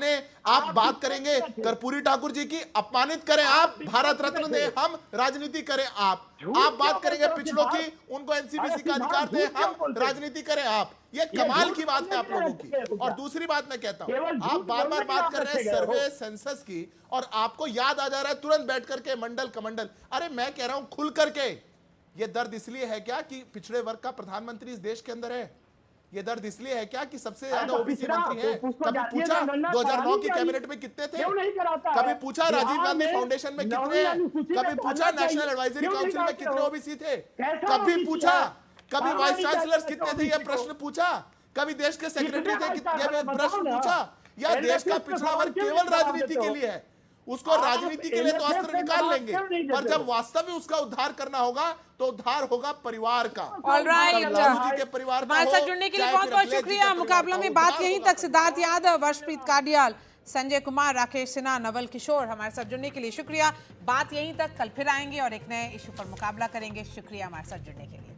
बात करेंगे कर्पूरी ठाकुर जी की, अपमानित करें आप, भारत रत्न दे हम, राजनीति करें आप बात करेंगे पिछड़ों की, उनको एनसीबीसी का अधिकार दे हम, राजनीति करें आप। ये कमाल की बात है आप लोगों की। और दूसरी बात मैं कहता हूं, आप बार बार बात कर रहे हैं सर्वे सेंसस की, और आपको याद आ जा रहा है तुरंत बैठ करके मंडल कमंडल। अरे मैं कह रहा हूं खुल करके, ये दर्द इसलिए है क्या कि पिछड़े वर्ग का प्रधानमंत्री इस देश के अंदर है? ये दर्द इसलिए है क्या कि सबसे ज्यादा ओबीसी मंत्री हैं? कभी पूछा 2009 की कैबिनेट में कितने थे? कभी पूछा राजीव गांधी फाउंडेशन में कितने हैं? कभी पूछा नेशनल एडवाइजरी काउंसिल में कितने ओबीसी थे? कभी पूछा? कभी वाइस चांसलर्स कितने थे? यह प्रश्न पूछा? कभी देश के सेक्रेटरी थे कितने? प्रश्न पूछा? या देश का पिछड़ा वर्ग केवल राजनीति के लिए है? उसको राजनीति के लिए तो अस्त्र निकाल लेंगे, पर जब वास्तव में उसका उद्धार करना होगा तो उद्धार होगा परिवार का। ऑलराइट, लालू जी के परिवार का हमारे साथ जुड़ने के लिए बहुत बहुत शुक्रिया। मुकाबला में बात यहीं तक। सिद्धार्थ यादव, वर्षप्रीत काडियाल, संजय कुमार, राकेश सिन्हा, नवल किशोर, हमारे साथ जुड़ने के लिए शुक्रिया। बात यहीं तक, कल फिर आएंगे और एक नए इशू पर मुकाबला करेंगे। शुक्रिया हमारे साथ जुड़ने के लिए।